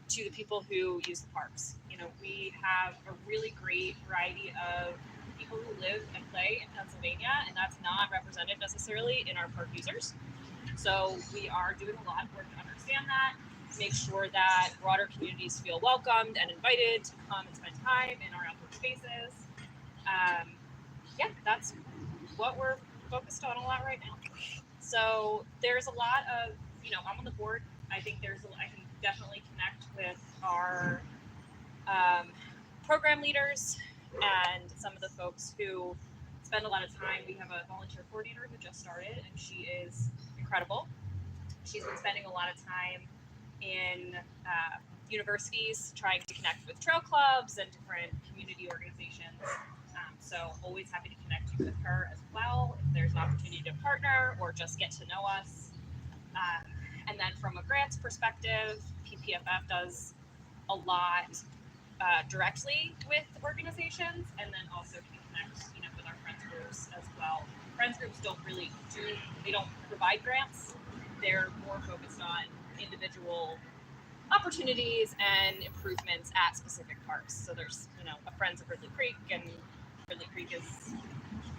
to the people who use the parks. we have a really great variety of people who live and play in Pennsylvania, and that's not represented necessarily in our park users. So we are doing a lot of work to understand that, to make sure that broader communities feel welcomed and invited to come and spend time in our outdoor spaces. That's what we're focused on a lot right now. So there's a lot of, I'm on the board. I think I can definitely connect with our program leaders and some of the folks who spend a lot of time. We have a volunteer coordinator who just started, and she is incredible. She's been spending a lot of time in universities trying to connect with trail clubs and different community organizations. So always happy to connect you with her as well if there's an opportunity to partner or just get to know us. And then from a grants perspective, PPFF does a lot directly with organizations, and then also can connect, with our friends groups as well. Friends groups don't provide grants. They're more focused on individual opportunities and improvements at specific parks. So there's, a Friends of Ridley Creek, and Ridley Creek is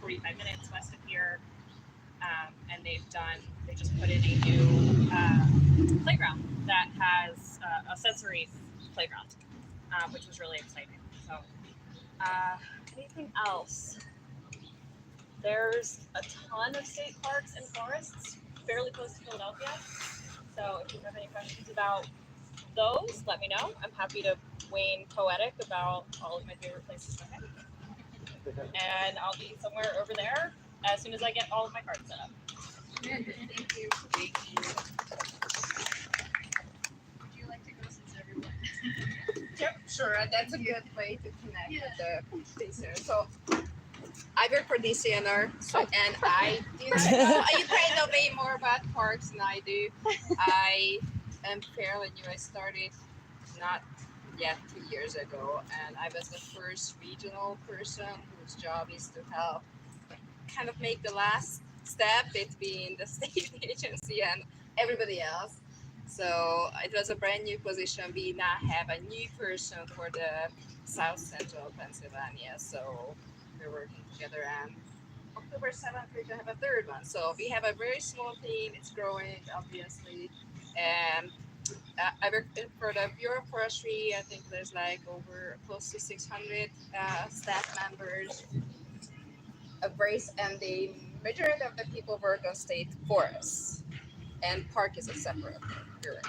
45 minutes west of here. And they just put in a new playground that has a sensory playground, which was really exciting. So, anything else? There's a ton of state parks and forests fairly close to Philadelphia. So if you have any questions about those, let me know. I'm happy to wane poetic about all of my favorite places to hike. And I'll be somewhere over there as soon as I get all of my cards set up. Thank you. Thank you. Would you like to go since everyone? Yep, sure. That's a good way to connect with the listener. So I work for DCNR, and I do. You probably know way more about parks than I do. I am fairly new. I started not yet 2 years ago, and I was the first regional person whose job is to help kind of make the last step between the state agency and everybody else. So it was a brand new position. We now have a new person for the South Central Pennsylvania. So we're working together, and October 7th we're gonna have a third one. So we have a very small team. It's growing, obviously. And I work for the Bureau of Forestry. I think there's like over close to 600 staff members. And the majority of the people work on state forests, and park is a separate group.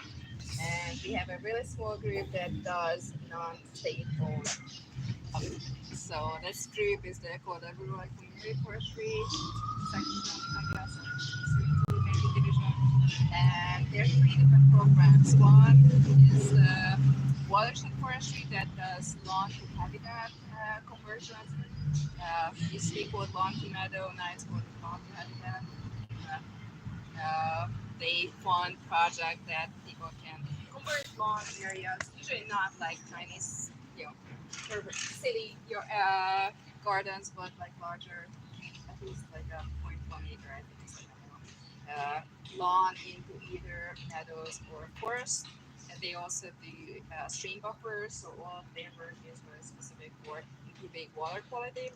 And we have a really small group that does non-state owned. So this group is called the Rural Community Forestry section, I guess, maybe division. And there's 3 different programs. One is watershed forestry that does lawn to habitat conversions. Used to be called lawn to meadow, now it's called lawn to habitat. They fund projects that people can convert lawn areas, usually not like tiny, urban city gardens, but like larger, at least like a 0.1 acre, I think it's like lawn into either meadows or forest. And they also do stream buffers, so all of their work is very specific for improving water quality.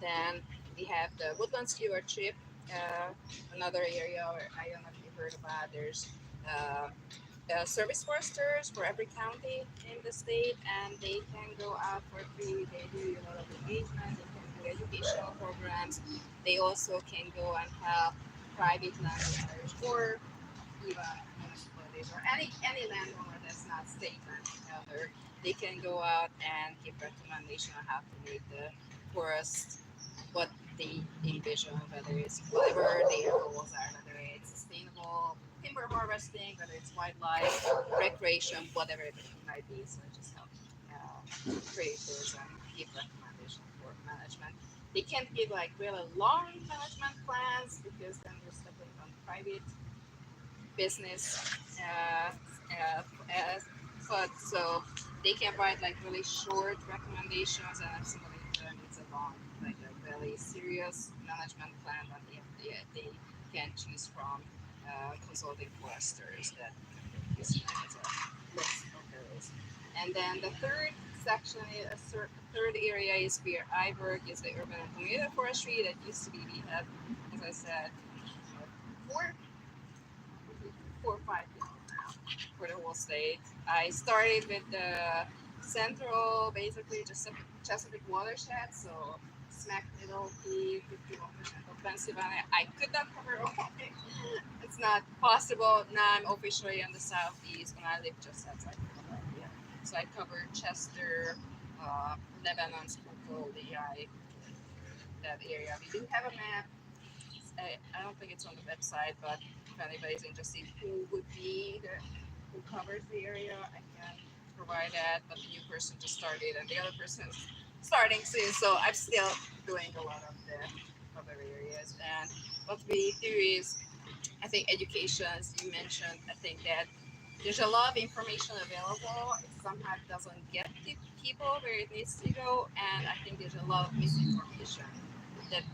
Then we have the woodland stewardship, another area where I don't know if you heard about. There's service foresters for every county in the state, and they can go out for free. They do a lot of engagement. They can do educational programs. They also can go and help private landowners or even municipalities or any landowner that's not state landowner. They can go out and give recommendations on how to make the forest what they envision, whether it's whatever their goals are, whether it's sustainable timber harvesting, whether it's wildlife, recreation, whatever it might be. So it just helps create those and give recommendations for management. They can't give like really long management plans because then they're stepping on private business. But so they can write like really short recommendations, and if somebody needs a long, like a really serious management plan, then they can choose from consulting foresters that use as a list of those. And then the third section, third area is where I work, is the urban and community forestry. That used to be, we had, as I said, four or five people now for the whole state. I started with the central, basically just Chesapeake watershed, so smack middle, P, 51% of Pennsylvania. I could not cover all of it. It's not possible. Now I'm officially in the southeast, and I live just outside Philadelphia. So I covered Chester, Lebanon, Schuylkill, Lehigh, that area. We do have a map. I don't think it's on the website, but if anybody's interested who would be who covers the area, I can provide that. But the new person just started, and the other person is starting soon, so I'm still doing a lot of the other areas. And what we do is, I think education, as you mentioned, I think that there's a lot of information available. It somehow doesn't get to people where it needs to go, and I think there's a lot of misinformation that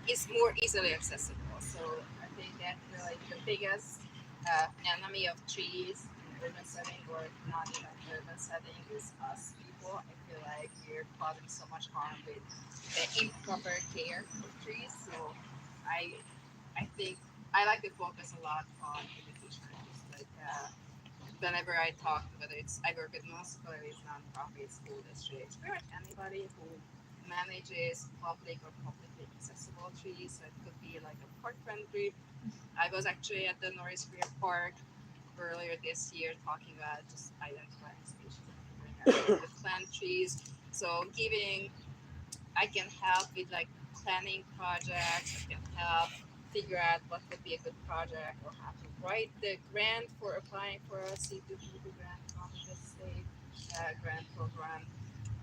is more easily accessible. So I think that's really the biggest enemy of trees in urban setting, or not even urban setting, is us people. I feel like we're causing so much harm with the improper care of trees. So I think I like to focus a lot on education. Just like whenever I talk, whether it's I work with municipalities, nonprofits, school districts, pretty much anybody who manages public or publicly accessible trees. So it could be like a park friendly. I was actually at the Norris Greer Park earlier this year talking about just identifying species with plant trees. So I can help with like planning projects. I can help figure out what would be a good project, or how to write the grant for applying for a C2P grant from the state grant program.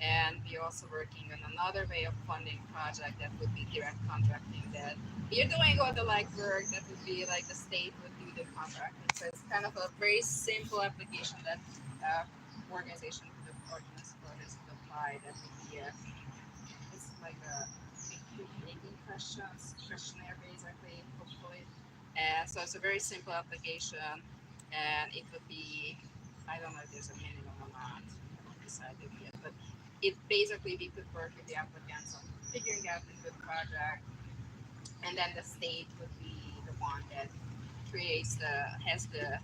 And we're also working on another way of funding project that would be direct contracting, that you're doing all the like work, that would be like the state would do the contracting. So it's kind of a very simple application that organization could apply. That would be it's like a 18 questionnaire basically, hopefully. So it's a very simple application, and it would be, I don't know if there's a minimum amount, I haven't decided yet, but it basically we could work with the applicants on figuring out the good project, and then the state would be the one that has the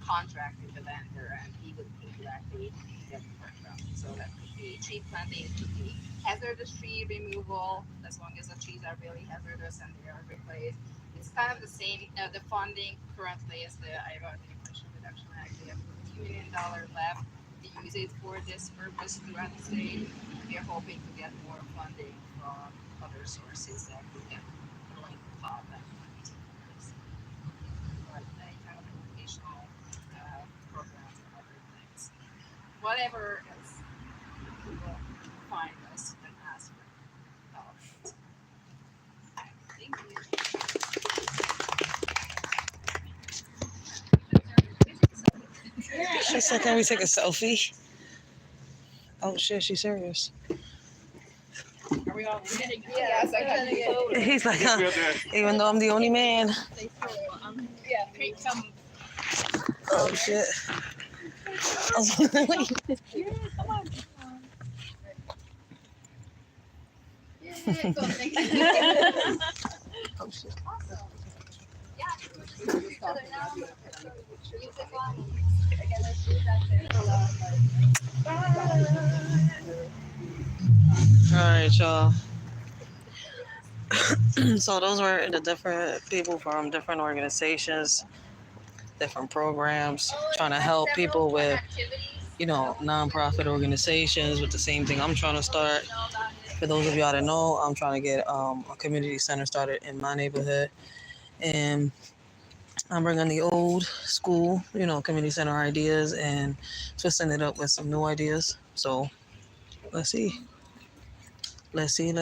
contract with the vendor, and he would indirectly get the work done. So that could be tree planting, it could be hazardous tree removal, as long as the trees are really hazardous and they are replaced. It's kind of the same. The funding currently is the Iowa Inflation Reduction Act. We have $2 million left to use it for this purpose throughout the state. We are hoping to get more funding from other sources that we can really pop and but any kind of educational programs and other things. Whatever else, you will find us and ask for help. Thank you. She said, "Can we take a selfie?" Oh shit, she's serious. Are we all sitting? Yes, I got it. He's like, even though I'm the only man. Yeah, take some. Oh shit. Oh shit. All right, y'all. So those were the different people from different organizations, different programs, trying to help people with, nonprofit organizations with the same thing I'm trying to start. For those of y'all that know, I'm trying to get a community center started in my neighborhood, and I'm bringing the old school, community center ideas and twisting it up with some new ideas. So let's see. Let's see. I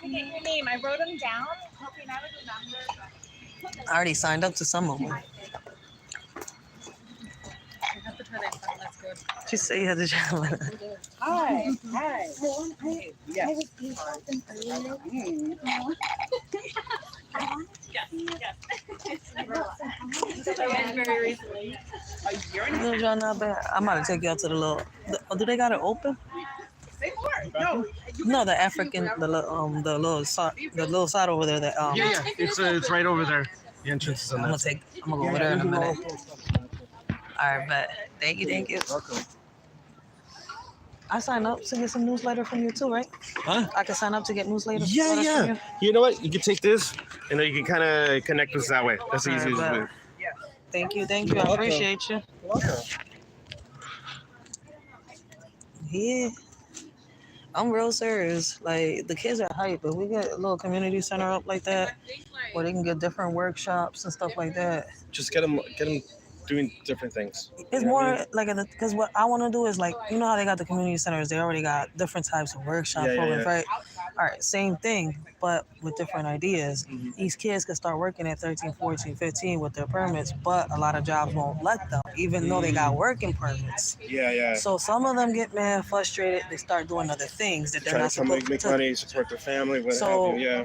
get your name. I wrote them down, hoping I would remember. I already signed up to some of them. She said you had to try. Hi. I was involved in earlier. I wanted to Very recently. Little John, not bad. I'm about to take y'all to the little. Do they got it open? No, the African, the little side over there. That Yeah. It's right over there. The entrance is on I'm that. gonna go over there in a minute. All right, but thank you. Welcome. I sign up to get some newsletter from you too, right? Huh? I can sign up to get newsletter. Yeah. From you. You know what? You can take this, and then you can kind of connect us that way. That's the All right, easiest way. bet. Thank you. I welcome. appreciate you. Welcome. Yeah, I'm real serious. Like the kids are hype, but we get a little community center up like that where they can get different workshops and stuff like that. Just get them doing different things. It's You know what I more like because what I want to do is like how they got the community centers. They already got different types of workshop programs, right? All right, same thing, but with different ideas. Mhm. These kids can start working at 13, 14, 15 with their permits, but a lot of jobs won't let them, even though they got working permits. Yeah. So some of them get mad, frustrated. They start doing other things that they're Trying not to come supposed make to. money, support their family, what So- have you. Yeah.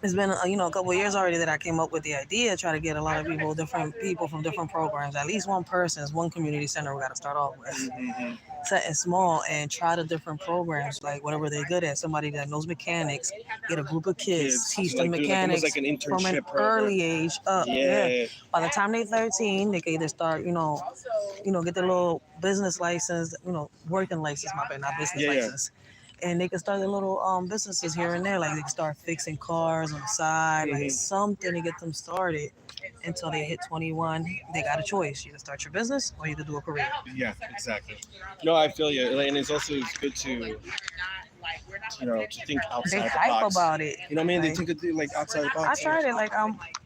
It's been a couple of years already that I came up with the idea, try to get a lot of different people from different programs. At least one community center we got to start off with. Mm-hmm. Set and small and try the different programs, like whatever they're good at. Somebody that knows mechanics, get a group of kids, teach them like, mechanics like an from an internship program. early age up. Yeah. By the time they're 13, they can either start, get their little business license, working license, my bad, not business Yeah. license. And they can start their little businesses here and there. Like they can start fixing cars on the side, like something to get them started until they hit 21. They got a choice. You can start your business or you can do a career. Yeah, exactly. No, I feel you. And it's also good to, to think outside They the hype box. about it. You know what I mean? They Like, think of like outside the I box. tried it like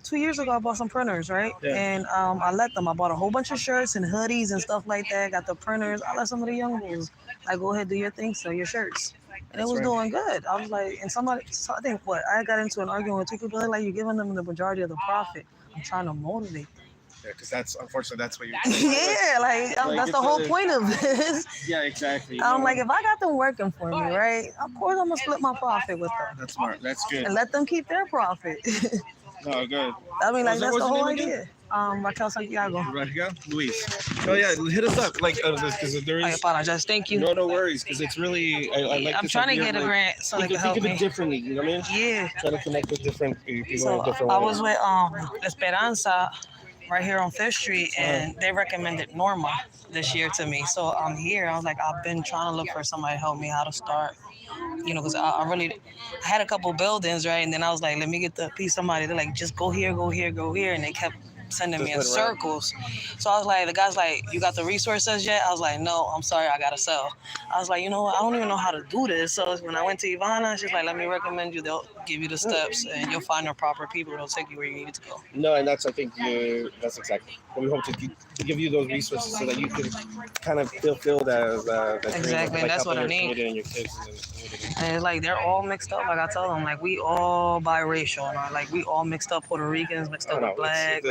2 years ago. I bought some printers, right? Yeah. And I let them. I bought a whole bunch of shirts and hoodies and stuff like that. Got the printers. I let some of the young bulls like go ahead, do your thing, sell your shirts. And it was doing good. I was like, and I think I got into an argument with two people. They're like, you're giving them the majority of the profit. I'm trying to motivate them. Yeah, because that's what you. Yeah, that's the whole point of this. Yeah, exactly. I'm like, if I got them working for me, right? Of course, I'm gonna split my profit with them That's smart. That's good. and let them keep their profit. No, good. I mean, like What's that's the your whole name again? idea. Raquel Santiago. Right here, Luis. Oh yeah, hit us up. Like, because there I is. apologize. Thank you. No worries. Because it's really. I like. I'm this trying to idea get of, a like, grant so they can help think of me. it differently. You know what I mean? Yeah. Try to connect with different people So in different I ways. was with Esperanza right here on Fifth Street, and they recommended Norma this year to me. So I'm here. I was like, I've been trying to look for somebody to help me how to start. Because I had a couple buildings, right? And then I was like, let me get the piece somebody. They're like, just go here, and they kept sending me in Just went around. circles. So I was like, the guy's like, you got the resources yet? I was like, no, I'm sorry, I gotta sell. I was like, you know what? I don't even know how to do this. So when I went to Ivana, she's like, let me recommend you. They'll give you the steps, and you'll find the proper people. They'll take you where you need to go. No, and that's I think that's exactly what we hope to give you those resources so that you can kind of fulfill that dream of, Exactly, like, that's what helping I your need. community and your kids in the community. And it's like they're all mixed up. Like I tell them, like we all biracial, and like we all mixed up. Puerto Ricans mixed up with black,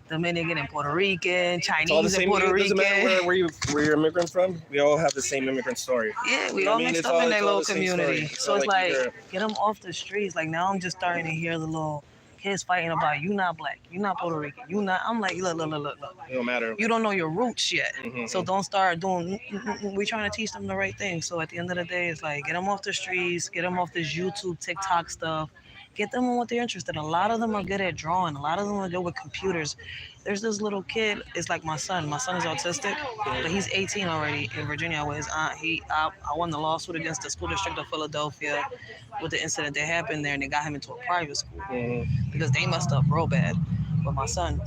Dominican and Puerto Rican, It's all the Chinese and same. Puerto It doesn't matter Rican. where you're immigrant from. We all have the same immigrant story. Yeah, we You know all what I mean? mixed It's up all- in their it's all little the same community. story. So it's like, either- get them off the streets. Like now I'm just starting to hear the little kids fighting about you not black, you not Puerto Rican, you not. I'm like, look. it don't matter. You don't know your roots yet. Mhm. So don't start doing, we're trying to teach them the right thing. So at the end of the day, it's like, get them off the streets, get them off this YouTube, TikTok stuff, get them on what they're interested in. A lot of them are good at drawing. A lot of them are good with computers. There's this little kid, it's like my son. My son is autistic, but he's 18 already in Virginia with his aunt. I won the lawsuit against the school district of Philadelphia with the incident that happened there, and they got him into a private school because they messed up real bad with my son.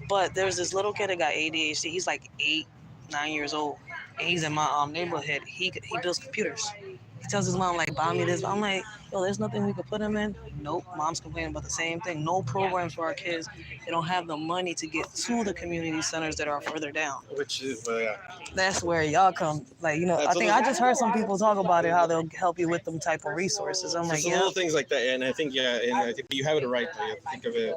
But there's this little kid that got ADHD. He's like 8, 9 years old, and he's in my neighborhood. He builds computers. He tells his mom, like, buy me this. I'm like, yo, there's nothing we could put him in. Nope. Mom's complaining about the same thing. No programs for our kids. They don't have the money to get to the community centers that are further down. Which is, That's where y'all come. Like, I think I just heard some people talk about it, how they'll help you with them type of resources. I'm like, just yeah. little things like that, and I think you have it right there. You have to think of it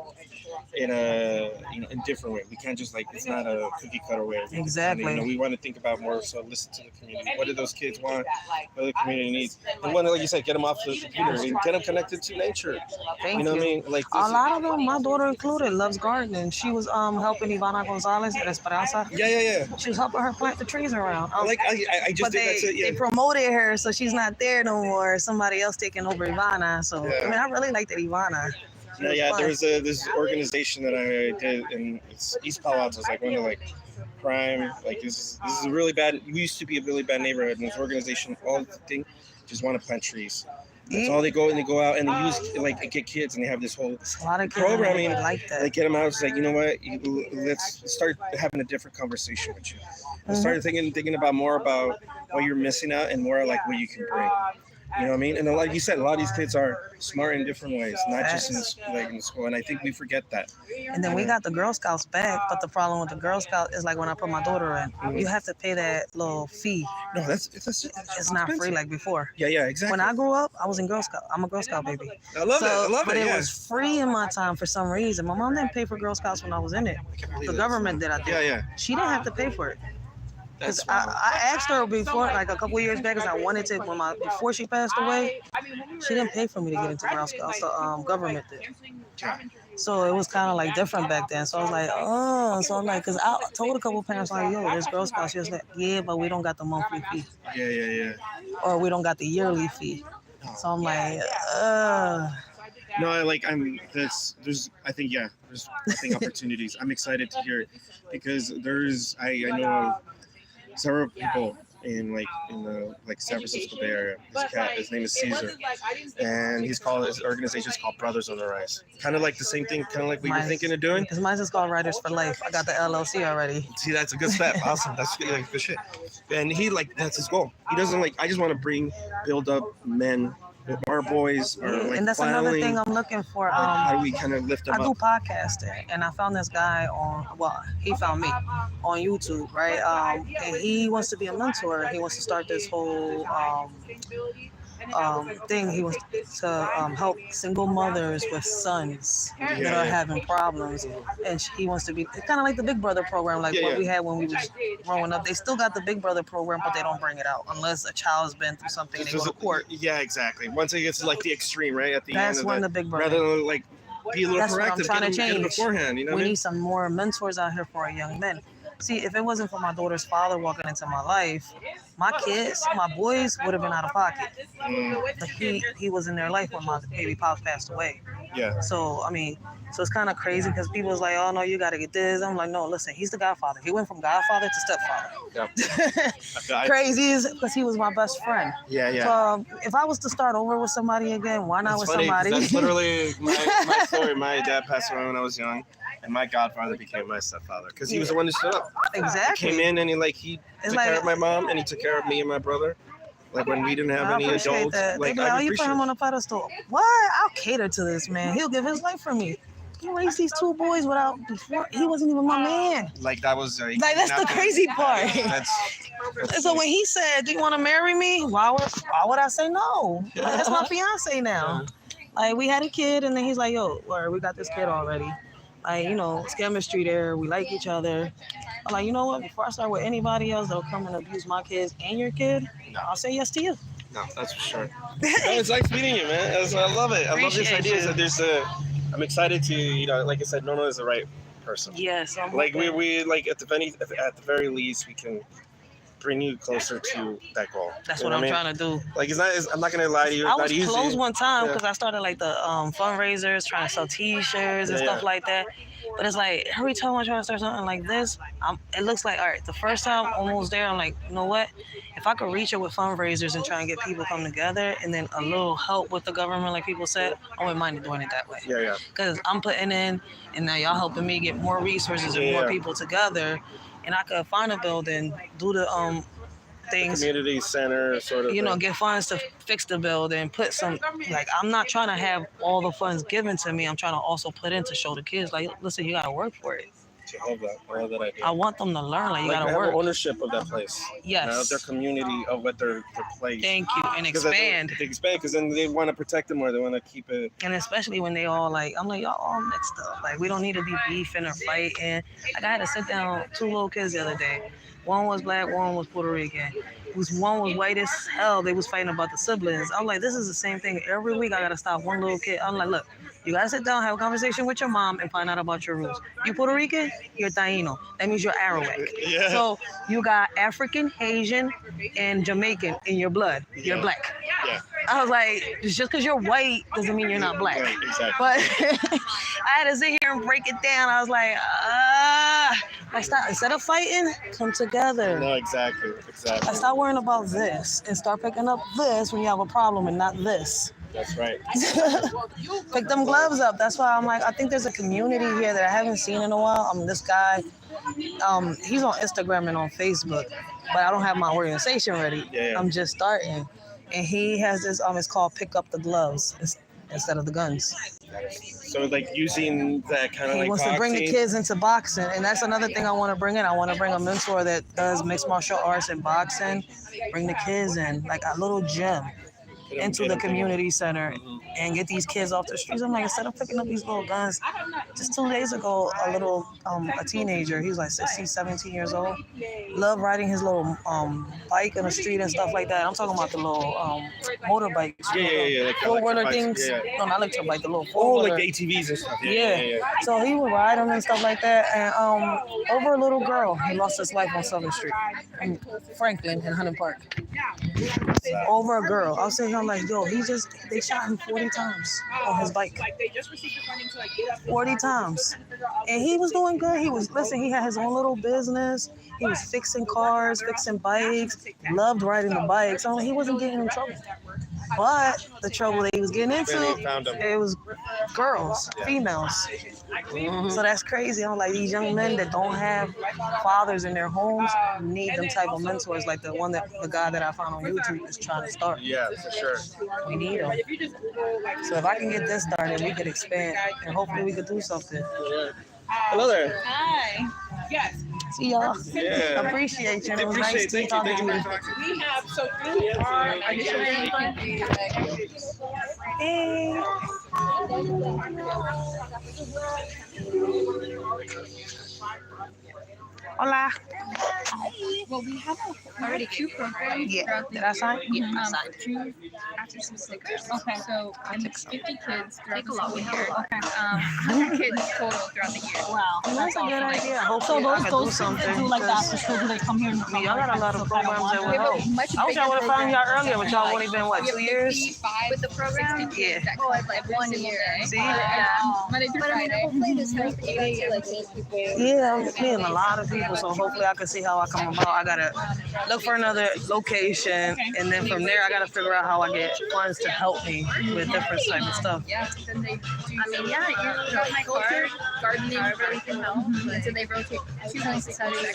in a in different way. We can't just it's not a cookie cutter way. Exactly. And, we want to think about more. So listen to the community. What do those kids want? What do the community needs? And when, like you said, get them off the computer computer and get them connected to nature. Thank You know you. what I mean? Like A this. lot of them, my daughter included, loves gardening. She was helping Ivana Gonzalez at Esperanza. Yeah. She was helping her plant the trees around. Like I just But think that's it. they Yeah. promoted her, so she's not there no more. Somebody else taking over Ivana. So Yeah. I mean, I really liked that Ivana. She was fun. There was this organization that I did in East Palo Alto. It's like one of like crime. Like this is a really bad. We used to be a really bad neighborhood, and this organization, all the thing, just want to plant trees. That's all they go out and they use like get kids and they have this whole A lot of kids programming like that. Like get them out. It's like, you know what? Let's start having a different conversation with you. Let's start thinking about more about what you're missing out and more like what you can bring. You know what I mean? And like you said, a lot of these kids are smart in different ways, not just in school. And I think we forget that. And then we got the Girl Scouts back, but the problem with the Girl Scout is like when I put my daughter in, you have to pay that little fee. No, it's not free like before. Yeah, exactly. When I grew up, I was in Girl Scout. I'm a Girl Scout baby. I love it. But it was free in my time for some reason. My mom didn't pay for Girl Scouts when I was in it. The government did, I think. Yeah. She didn't have to pay for it. Because I asked her before, like a couple years back, because I wanted to, before she passed away, she didn't pay for me to get into Girl Scouts. The government did. So it was kind of like different back then. So I was like, oh. So I'm like, because I told a couple parents, like, yo, there's Girl Scouts. She was like, yeah, but we don't got the monthly fee. Yeah. Or we don't got the yearly fee. So I'm like, No, there's opportunities. I'm excited to hear it because I know several people in the San Francisco Bay Area. His name is Caesar, and his organization is called Brothers on the Rise. Kind of like the same thing, kind of like what you're thinking of doing. Because mine's is called Writers for Life. I got the LLC already. See, that's a good step. Awesome. That's good shit. And that's his goal. He doesn't I just want to build up men. Our boys are and that's another thing I'm looking for. How do we kind of lift them up? I do podcasting, and I found this guy he found me on YouTube, right? And he wants to be a mentor. He wants to start this whole thing. He wants to help single mothers with sons that are having problems, and he wants to be kind of like the Big Brother program, what we had when we was growing up. They still got the Big Brother program, but they don't bring it out unless a child's been through something. They go to court. Yeah, exactly. Once it gets to the extreme, right at the end. That's when the Big Brother. Rather than be a little That's corrective, what I'm trying to change beforehand. You know, we need some more mentors out here for our young men. See, if it wasn't for my daughter's father walking into my life, my boys would have been out of pocket. But he was in their life when my baby pops passed away. Yeah. So it's kind of crazy because people was like, oh no, you got to get this. I'm like, no, listen, he's the godfather. He went from godfather to stepfather. Yep. Crazy is because he was my best friend. Yeah. So if I was to start over with somebody again, why not with somebody? That's literally my story. My dad passed away when I was young. And my godfather became my stepfather because he was the one who stood up. Exactly. He came in and he took care of my mom and he took care of me and my brother. When we didn't have any adults. That. You put him on a pedestal. What? I'll cater to this man. He'll give his life for me. He raised these two boys before he wasn't even my man. That was that's the crazy part. So when he said, "Do you want to marry me?" Why would I say no? That's my fiance now. We had a kid, and then he's like, "Yo, we got this kid already." It's chemistry there. We like each other. I'm like, you know what? Before I start with anybody else that'll come and abuse my kids and your kid, I'll say yes to you. No, that's for sure. It's nice meeting you, man. I love it. I love this idea. I'm excited to, like I said, Nono is the right person. Yes. We at the very least we can bring you closer to that goal. That's what I'm trying to do. I'm not gonna lie to you. I was close one time because I started the fundraisers, trying to sell T-shirts and stuff like that. But it's every time I try to start something like this, it looks like, all right, the first time almost there, I'm like, you know what? If I could reach it with fundraisers and try and get people come together and then a little help with the government, like people said, I wouldn't mind doing it that way. Yeah. Because I'm putting in, and now y'all helping me get more resources and more people together. And I could find a building, do the things. Community center sort of. Get funds to fix the building, put some, I'm not trying to have all the funds given to me. I'm trying to also put in to show the kids, listen, you got to work for it. I love that idea. I want them to learn, you got to work. Ownership of that place. Yes. Of their community, of what their place. Thank you. And expand. Expand, because then they want to protect them more. They want to keep it. And especially when they all I'm like, y'all all mixed up. We don't need to be beefing or fighting. I had to sit down 2 little kids the other day. One was black, one was Puerto Rican. one was white as hell. They was fighting about the siblings. I'm like, this is the same thing every week. I gotta stop one little kid. I'm like, look, you gotta sit down, have a conversation with your mom, and find out about your rules. You Puerto Rican, you're Taino. That means you're Arawak. Yeah. So you got African, Haitian, and Jamaican in your blood. You're black. Yeah. I was like, just because you're white doesn't mean you're not black. Right, exactly. But I had to sit here and break it down. I was like, instead of fighting, come together. No, exactly. I start worrying about this and start picking up this when you have a problem and not this. That's right. Pick them gloves up. That's why I'm like, I think there's a community here that I haven't seen in a while. This guy, he's on Instagram and on Facebook, but I don't have my organization ready. Yeah. I'm just starting. And he has this, it's called Pick Up the Gloves instead of the guns. So like using that kind of He like wants to bring the kids into boxing, and that's another thing I want to bring in. I want to bring a mentor that does mixed martial arts and boxing, bring the kids in, like a little gym into the community center and get these kids off the streets. I'm like, instead of picking up these little guns, just 2 days ago, a teenager, he was like 16, 17 years old, loved riding his little bike in the street and stuff like that. I'm talking about the little motorbikes. Yeah. Like Four-wheeler things. Yeah. No, not electric bike, the little Oh, four-wheeler. like the ATVs and stuff. Yeah. So he would ride them and stuff like that. And over a little girl, he lost his life on Southern Street, in Franklin and Hunting Park. Over a girl. I was sitting here, I'm like, yo, they shot him 40 times on his bike. 40 times. And he was doing good. He had his own little business. He was fixing cars, fixing bikes, loved riding the bike. So he wasn't getting in trouble. But the trouble that he was getting into, it was girls, females. So that's crazy. I'm like, these young men that don't have fathers in their homes need them type of mentors, like the guy that I found on YouTube is trying to start. Yeah, for sure. We need them. So if I can get this started, we could expand, and hopefully we could do something. Hello there. Hi. Yes. See y'all. Yeah. Appreciate you. It was nice to talk to you. We have, so through our Hey. Hola. Well, we have already 2 programs. Yeah. Did I sign? Two after some stickers. Okay. So, and 50 kids throughout the school year. Okay. 100 kids total throughout the year. Wow. That's a good idea. So Hopefully I can do those something. that do like that, 'cause so do they come here and y'all got a lot of programs that would We have help. a much I wish I would have found y'all earlier, but y'all only been, what, We have 2 years? 55 with the program. 60 Yeah. kids that come like 1 year. See? Monday through Friday. Hopefully this helps to like people. Yeah, I'm meeting a lot of people, so hopefully I can see how I come about. I gotta look for another location, and then from there I gotta figure out how I get funds to help me with different type of stuff. Yeah, then they do. My culture, gardening, everything else. So they rotate 2 nights a Saturday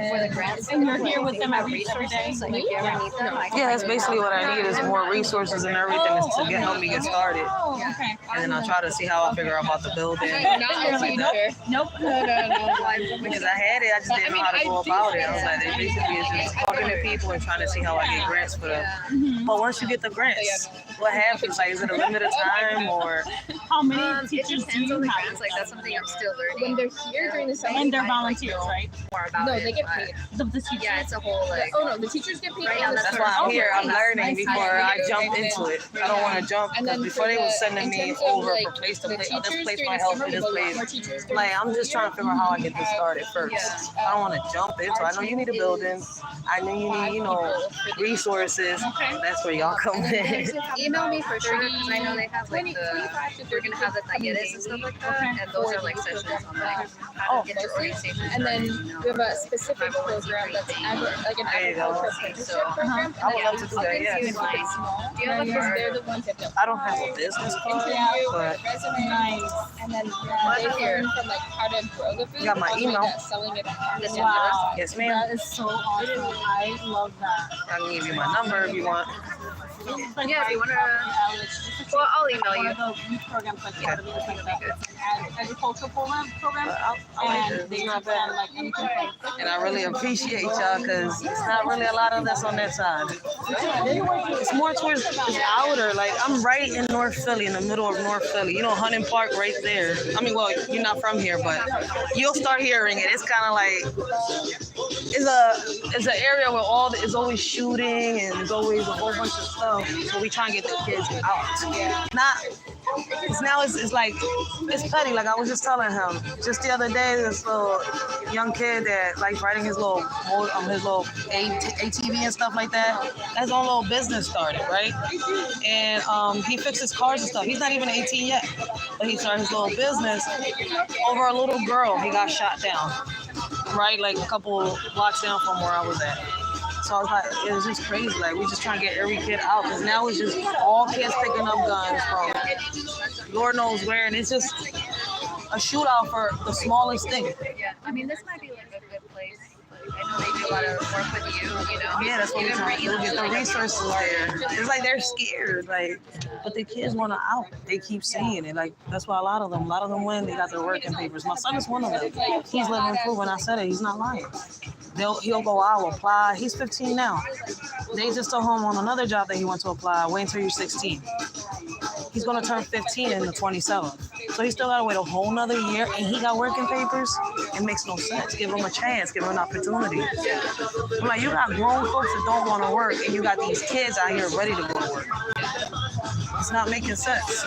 for the grants. And you're here with them every day. Like if you ever need them, Yeah, that's basically what I need is more resources and everything to help me get started. Oh, okay. And then I'll try to see how I figure out about the building. Not a teacher. Nope. No. Because I had it, I just didn't know how to go about it. I was like, they basically is just talking to people and trying to see how I get grants for them. But once you get the grants, what happens? Like, is it a limited time or? How many It teachers do depends you on the have? grants. Like that's something I'm still learning. When they're here during the summer, And they're volunteers, right? more about No, it, they get but- paid. The teachers. Yeah, it's a whole like. Oh no, the teachers get paid. Right, and the That's why I'm here. I'm learning Nice. before I jump into it. I don't want to jump And because then before for they was the- sending in me terms of, over like, from place to the place. Oh, this teachers place during might the help summer, you. This we have a lot place. more teachers during Like, the I'm just trying to figure out how I get this started first. I don't want to jump into it. I know you need a building. I know you need, resources. That's where y'all come in. Email me for sure because I know they have like they're gonna have the talleres and stuff like that, and those are like sessions on like how to get your orientation. And then started, we have a specific program that's like an There you go. agricultural apprenticeship program. I would love to do I'll that, get you yes. in line. Do you have a Because card? they're the ones that don't. I don't have a business card, Interview, but resume, Nice. and then they learn from like how to grow the food. Got my all the way email. to selling it. Wow. yes, ma'am. That is so awesome. I love that. I can give you my number if you want. Yeah, if you wanna. Well, I'll email you. One of the youth programs like part of it is like that. It's an agricultural program, I like and this. they It's teach not them bad. like anything from And I really appreciate y'all because it's not really a lot of this on that side. It's more towards it's outer. Like I'm right in North Philly, in the middle of North Philly. Hunting Park right there. I mean, well, you're not from here, but you'll start hearing it. It's kind of like it's an area where it's always shooting and there's always a whole bunch of stuff. So we try and get the kids out. Not it's like it's petty. Like I was just telling him just the other day, this little young kid that likes riding his little ATV and stuff like that. His own little business started, right? And he fixes cars and stuff. He's not even 18 yet, but he started his little business over a little girl. He got shot down, right? Like a couple blocks down from where I was at. So I was like, it was just crazy. Like we just trying to get every kid out because now it's just all kids picking up guns from Lord knows where, and it's just a shootout for the smallest thing. Yeah, I mean, this might be like a good place. Like, I know they do a lot of work with you know. Yeah, that's what we're trying to do. Get the resources there. It's like they're scared, like, but the kids want to out. They keep saying it. Like that's why a lot of them when they got their working papers. My son is one of them. He's living proof. When I said it, he's not lying. He'll go out, apply. He's 15 now. They just told him on another job that he went to apply. Wait until you're 16. He's gonna turn 15 in the 27th. So he still gotta wait a whole nother year, and he got working papers. It makes no sense. Give him a chance. Give him an opportunity. I'm like, you got grown folks that don't want to work, and you got these kids out here ready to go to work. It's not making sense.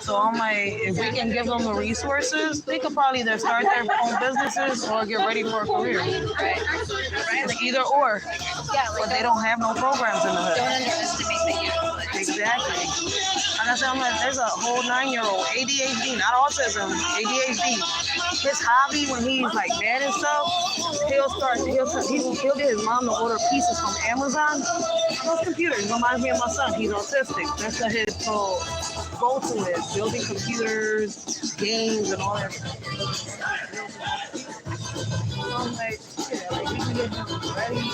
So I'm like, if we can give them the resources, they could probably either start their own businesses or get ready for a career. Right. It's either or. But they don't have no programs in the hood. Don't underestimate the youth. Exactly. Like I said, I'm like, there's a whole 9-year-old, ADHD, not autism, ADHD. His hobby when he's like mad and stuff, he'll get his mom to order pieces from Amazon. Those computers reminds me of my son. He's autistic. That's what his whole go-to is, building computers, games, and all that stuff. So I'm like, yeah, like we can get him ready.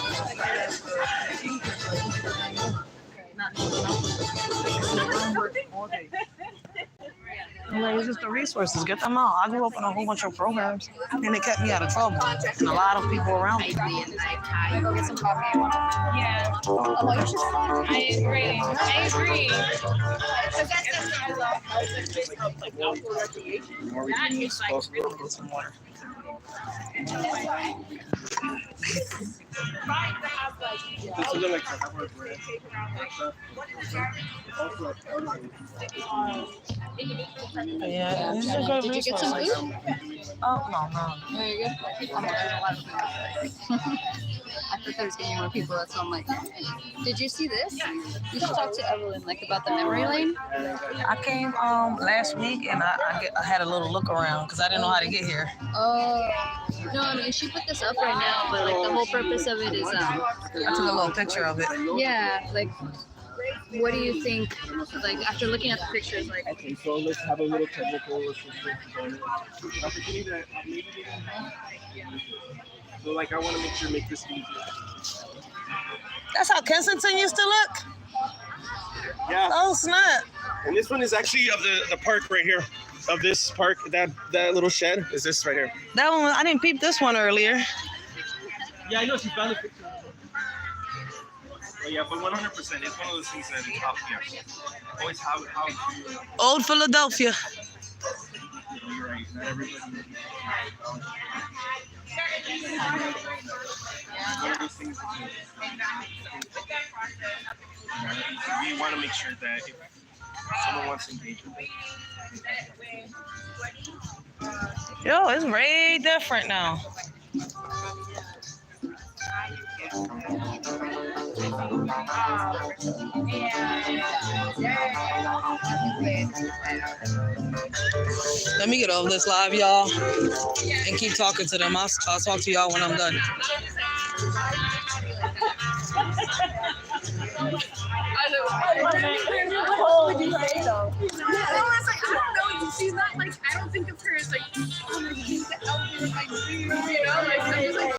Like, it's just the resources. Get them out. I grew up in a whole bunch of programs, and it kept me out of trouble. And a lot of people around me. Go get some coffee. Yeah, Oh, you should stop. I agree. That is like really Some water. Yeah, this is a good Did you get some resource. food? Oh, no. There you go. I'm ordering a lot of food. I thought there was getting more people. That's why I'm like, did you see this? You should talk to Evelyn like about the memory lane. I came last week, and I had a little look around because I didn't know how to get here. Oh, no, I mean, she put this up right now, but like the whole purpose of it is, I took a little picture of it. yeah, like, what do you think, like, after looking at the pictures, like, Okay, so let's have a little technical assistance. Opportunity that maybe they don't have. So, like, I want to make this easier. That's how Kensington used to look? Yeah. Oh, snap. And this one is actually of the park right here. Of this park, that little shed is this right here. That one, I didn't peep this one earlier. Yeah, I know she found a picture. But yeah, but 100%, it's one of those things that is top here. Always how to. Old Philadelphia. You're right. Not everybody. One of those things we want to make sure that if someone wants to engage with it. Yo, it's way different now. Let me get over this live, y'all, and keep talking to them. I'll talk to y'all when I'm done. What would you say though? No, it's like, I don't know. She's not like, I don't think of her as like, she's the elder of my dreams, you know? Like,